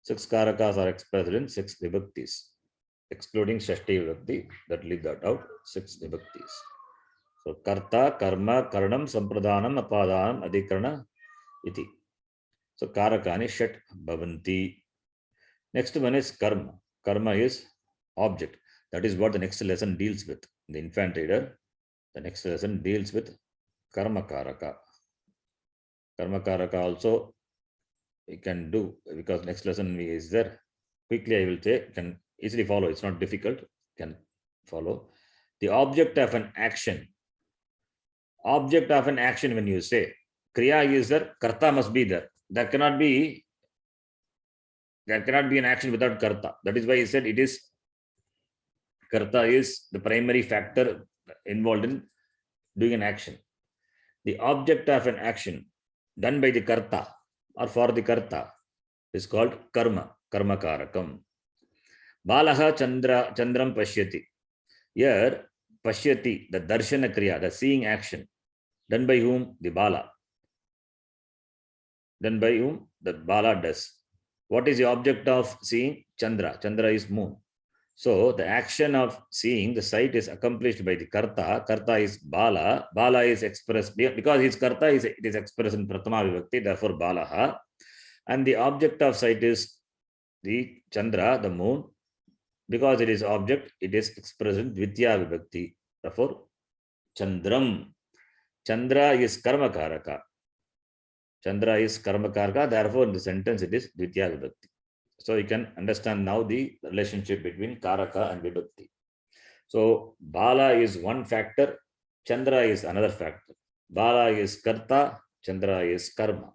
are expressed in 6 Vibhaktis, excluding Shashti Vibhakti, that leave that out, 6 Vibhaktis. So Karta, Karma, Karanam, Sampradhanam, Apadanam, Adhikarana, iti. So Karakani Shat Bhavanti. Next one is Karma. Karma is object. That is what the next lesson deals with. The infant reader, the next lesson deals with Karma Karaka. Karma Karaka also we can do, because next lesson is there. Quickly I will say, can easily follow. It's not difficult, can follow. The object of an action. Object of an action, when you say Kriya is there, Karta must be there. There cannot be an action without Karta. That is why he said it is Karta is the primary factor involved in doing an action. The object of an action done by the Karta or for the Karta is called Karma, Karma Karakam. Balaha Chandram Pashyati. Here, Pashyati, the Darshana Kriya, the seeing action, done by whom? The Bala. Done by whom? The Bala does. What is the object of seeing? Chandra. Chandra is moon. So the action of seeing the sight is accomplished by the Karta. Karta is Bala. Bala is expressed, because his Karta is, it is expressed in Pratama Vibhakti, therefore Balaha. And the object of sight is the Chandra, the moon. Because it is object, it is expressed in Dvitya Vibhakti, therefore Chandram. Chandra is Karma Karaka. Chandra is Karma Karaka, therefore in the sentence it is Dvitya Vibhakti. So you can understand now the relationship between Karaka and Vibhakti. So Bala is one factor, Chandra is another factor. Bala is Karta, Chandra is Karma.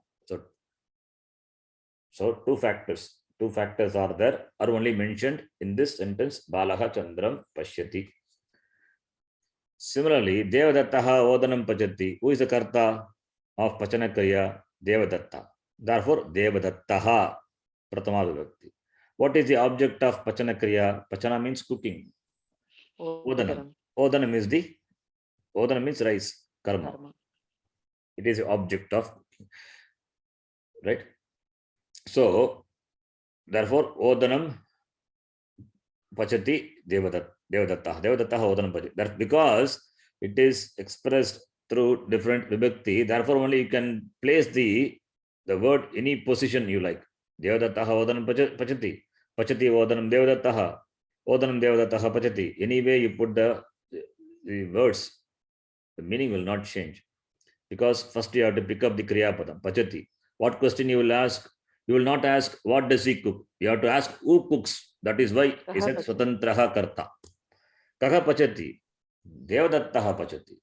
So two factors are there, are only mentioned in this sentence, Balaha Chandram Pashyati. Similarly, Devadattaha Odanam Pachati. Who is the Karta of Pachana Kriya? Devadatta. Therefore, Devadattaha Pratama Vibhakti. What is the object of Pachana Kriya? Pachana means cooking. Odanam. Odanam means rice, karma. It is the object of cooking. right? So therefore, Odanam Pachati Devadatta. Devadatta Odanam Pachati. That's because it is expressed through different vibhakti. Therefore, only you can place the word any position you like. Devadatta Odanam Pachati. Pachati Odanam Devadatta. Odanam Devadatta Pachati. Any way you put the words, the meaning will not change. Because first you have to pick up the Kriya Padam, Pachati. What question you will ask? You will not ask, what does he cook? You have to ask, who cooks? That is why he said, Swatantraha Karta. Kaha Pachati? Devadattaha Pachati.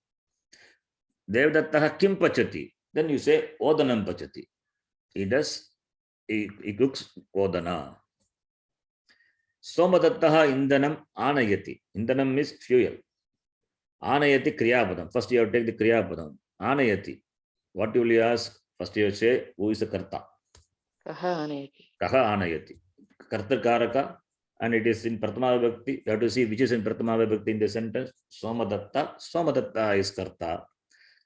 Devadattaha Kim Pachati? Then you say, Odanam Pachati. He cooks Odana. Somadattaha Indanam Anayati. Indanam is fuel. Anayati Kriyapadam. First you have to take the Kriyapadam. Anayati. What will you ask? First you say, who is the Karta? Kaha Anayati. Kaha Anayati. Karta Karaka. And it is in Prathama Vibhakti. You have to see which is in Prathama Vibhakti in the sentence. Somadatta. Somadatta is Karta.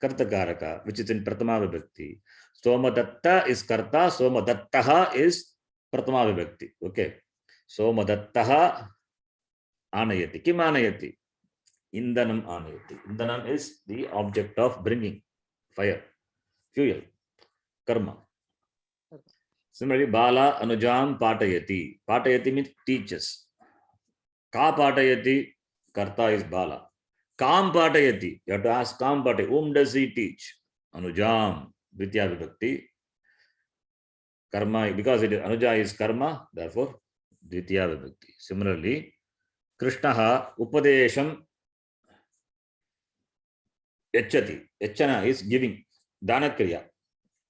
Karta Karaka, which is in Prathama Vibhakti. Somadatta is Karta. Somadattaha is Prathama Vibhakti. Okay. Somadattaha Anayati. Kim Anayati? Indanam Anayati. Indanam is the object of bringing fire, fuel, karma. Similarly, Bala Anujam Patayati. Patayati means teaches. Ka Patayati, Karta is Bala. Kam Patayati, you have to ask Kam Patayati, whom does he teach? Anujam, Vidya Vibhakti. Karma, because it is Anuja is karma, therefore Dvitiya Vibhakti. Similarly, Krishnaha Upadesham Yachati. Yachana is giving. Danakriya.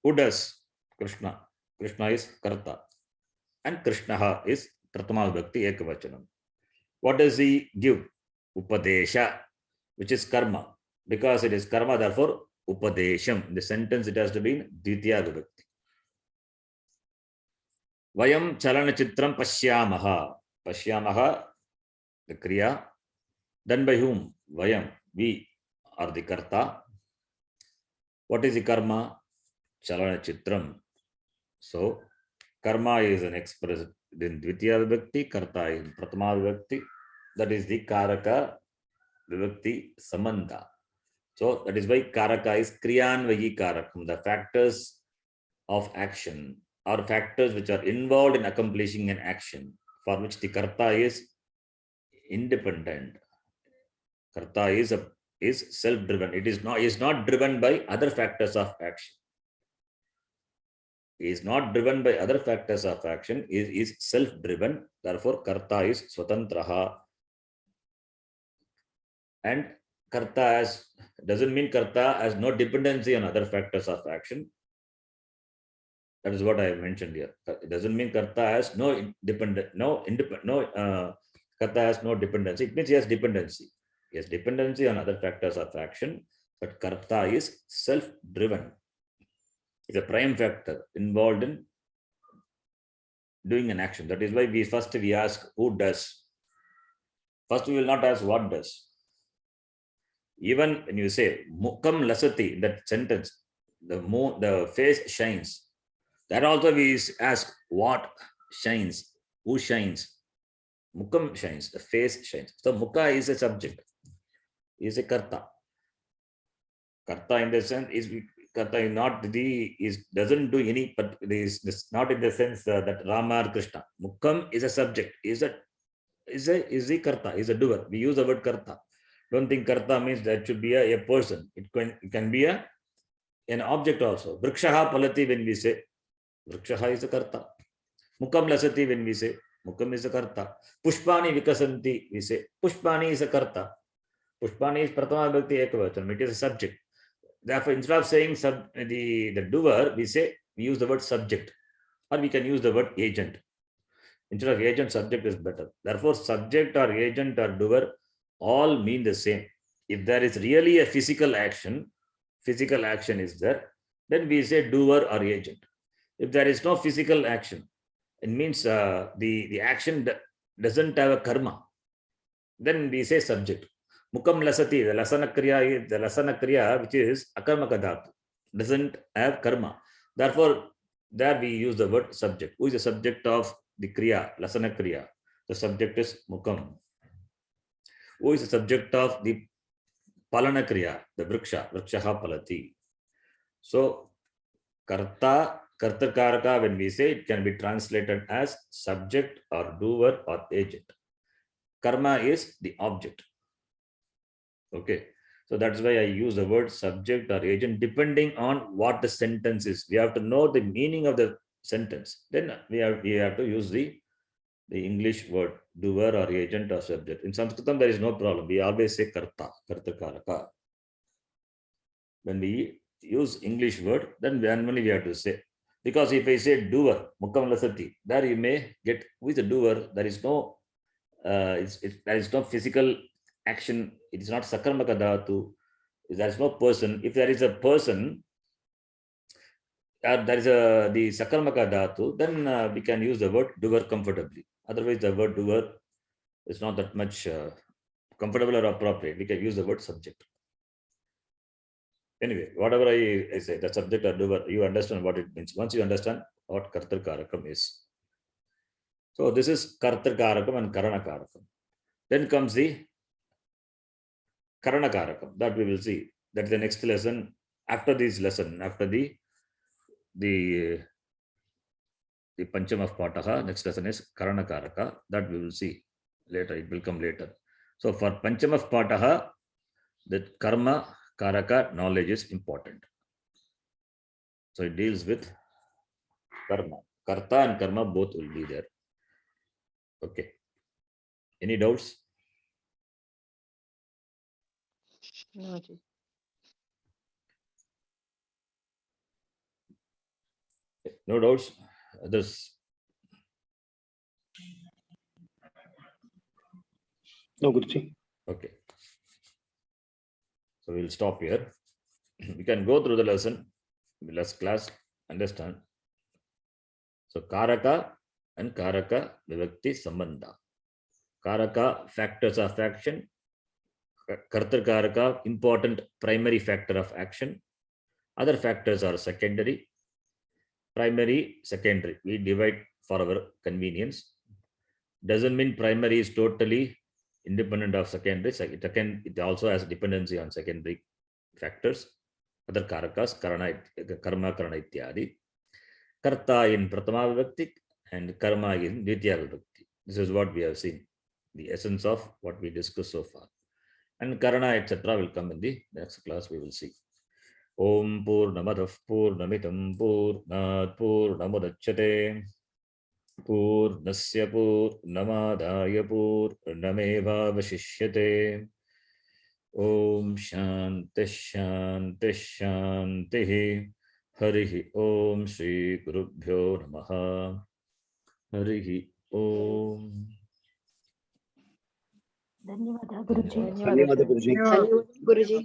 Who does? Krishna. Krishna is Karta. And Krishnaha is Prathama Vibhakti Ekavachanam. What does he give? Upadesha, which is karma. Because it is karma, therefore Upadesham. In the sentence it has to be in Dvitiya Vibhakti. Vayam Chalanachitram Pashyamaha. Pashyamaha, the Kriya. Done by whom? Vayam. We are the Karta. What is the karma? Chalanachitram. So, karma is an express in Dvitiya Vibhakti, Karta is in Prathama Vibhakti. That is the Karaka Vibhakti Samandha. So, that is why Karaka is Kriyanvayi Karakam. The factors of action or factors which are involved in accomplishing an action for which the Karta is independent. Karta is self-driven. It is not driven by other factors of action. Is not driven by other factors of action, is self-driven. Therefore, Karta is Swatantraha. And Karta doesn't mean Karta has no dependency on other factors of action. That is what I have mentioned here. It doesn't mean Karta has Karta has no dependency. It means he has dependency. He has dependency on other factors of action, but Karta is self-driven. It's a prime factor involved in doing an action. That is why we ask who does. First, we will not ask what does. Even when you say Mukam Lasati, in that sentence, the face shines. That also we ask what shines, who shines. Mukam shines, the face shines. So Mukha is a subject, is a Karta. Karta in the sense is Karta is not doesn't do any, but is not in the sense that Rama or Krishna. Mukam is a subject, is a Karta, is a doer. We use the word Karta. Don't think Karta means that should be a person. It can be an object also. Vrikshaha Palati, when we say Vrikshaha is a Karta. Mukam Lasati, when we say Mukam is a Karta. Pushpani Vikasanti, we say Pushpani is a Karta. Pushpani is Prathama Vibhakti Ekavachanam. It is a subject. Therefore, instead of saying the doer, we use the word subject, or we can use the word agent. Instead of agent, subject is better. Therefore, subject or agent or doer all mean the same. If there is really a physical action is there, then we say doer or agent. If there is no physical action, it means the action doesn't have a karma, then we say subject. Mukam Lasati, the Lasana Kriya, which is Akarmaka Dhatu, doesn't have karma. Therefore, there we use the word subject. Who is the subject of the kriya, lasana kriya? The subject is mukam. Who is the subject of the palana kriya, the vrikshaha palati? So karta, kartakaraka, when we say, it can be translated as subject or doer or agent. Karma is the object. Okay, so that's why I use the word subject or agent depending on what the sentence is. We have to know the meaning of the sentence. Then we have to use the English word doer or agent or subject. In Sanskritam, there is no problem. We always say karta, kartakaraka. When we use English word, then only we have to say. Because if I say doer, mukam lasati, there you may get who is the doer. There is no there is no physical action. It is not sakarmaka dhatu. There is no person. If there is a person, there is the sakarmaka dhatu, then we can use the word doer comfortably. Otherwise, the word doer is not that much comfortable or appropriate. We can use the word subject. Anyway, whatever I say, the subject or doer, you understand what it means. Once you understand what kartarkarakam is. So this is kartarkarakam and karanakarakam. Then comes the karanakarakam, that we will see. That is the next lesson. After this lesson, after the Pancham of Pataha, next lesson is Karanakaraka. That we will see later. It will come later. So for Pancham of Pataha, the Karma Karaka knowledge is important. So it deals with Karma. Karta and Karma both will be there. Okay. Any doubts? No, Ji. No doubts? Others? No, Guruji. Okay. So we'll stop here. We can go through the lesson. Last class, understand. So Karaka and Karaka Vivakti Sambandha. Karaka, factors of action. Kartakaraka, important primary factor of action. Other factors are secondary. Primary, secondary. We divide for our convenience. Doesn't mean primary is totally independent of secondary. It also has dependency on secondary factors. Other karakas, karma, karana ityadi. Karta in pratama vibhakti and karma in ditya vibhakti. This is what we have seen. The essence of what we discussed so far. And karana, etc. will come in the next class. We will see. Om Purnamadav Purnamitam Purnat Purnamudachyate Purnasya Purnamadaya Purnameva Vashishyate. Om Shanti Shanti Shanti. Harihi Om Shri Gurubhyo Namaha. Harihi Om. ಧನ್ಯವಾದ ಗುರುಜಿ. Guruji.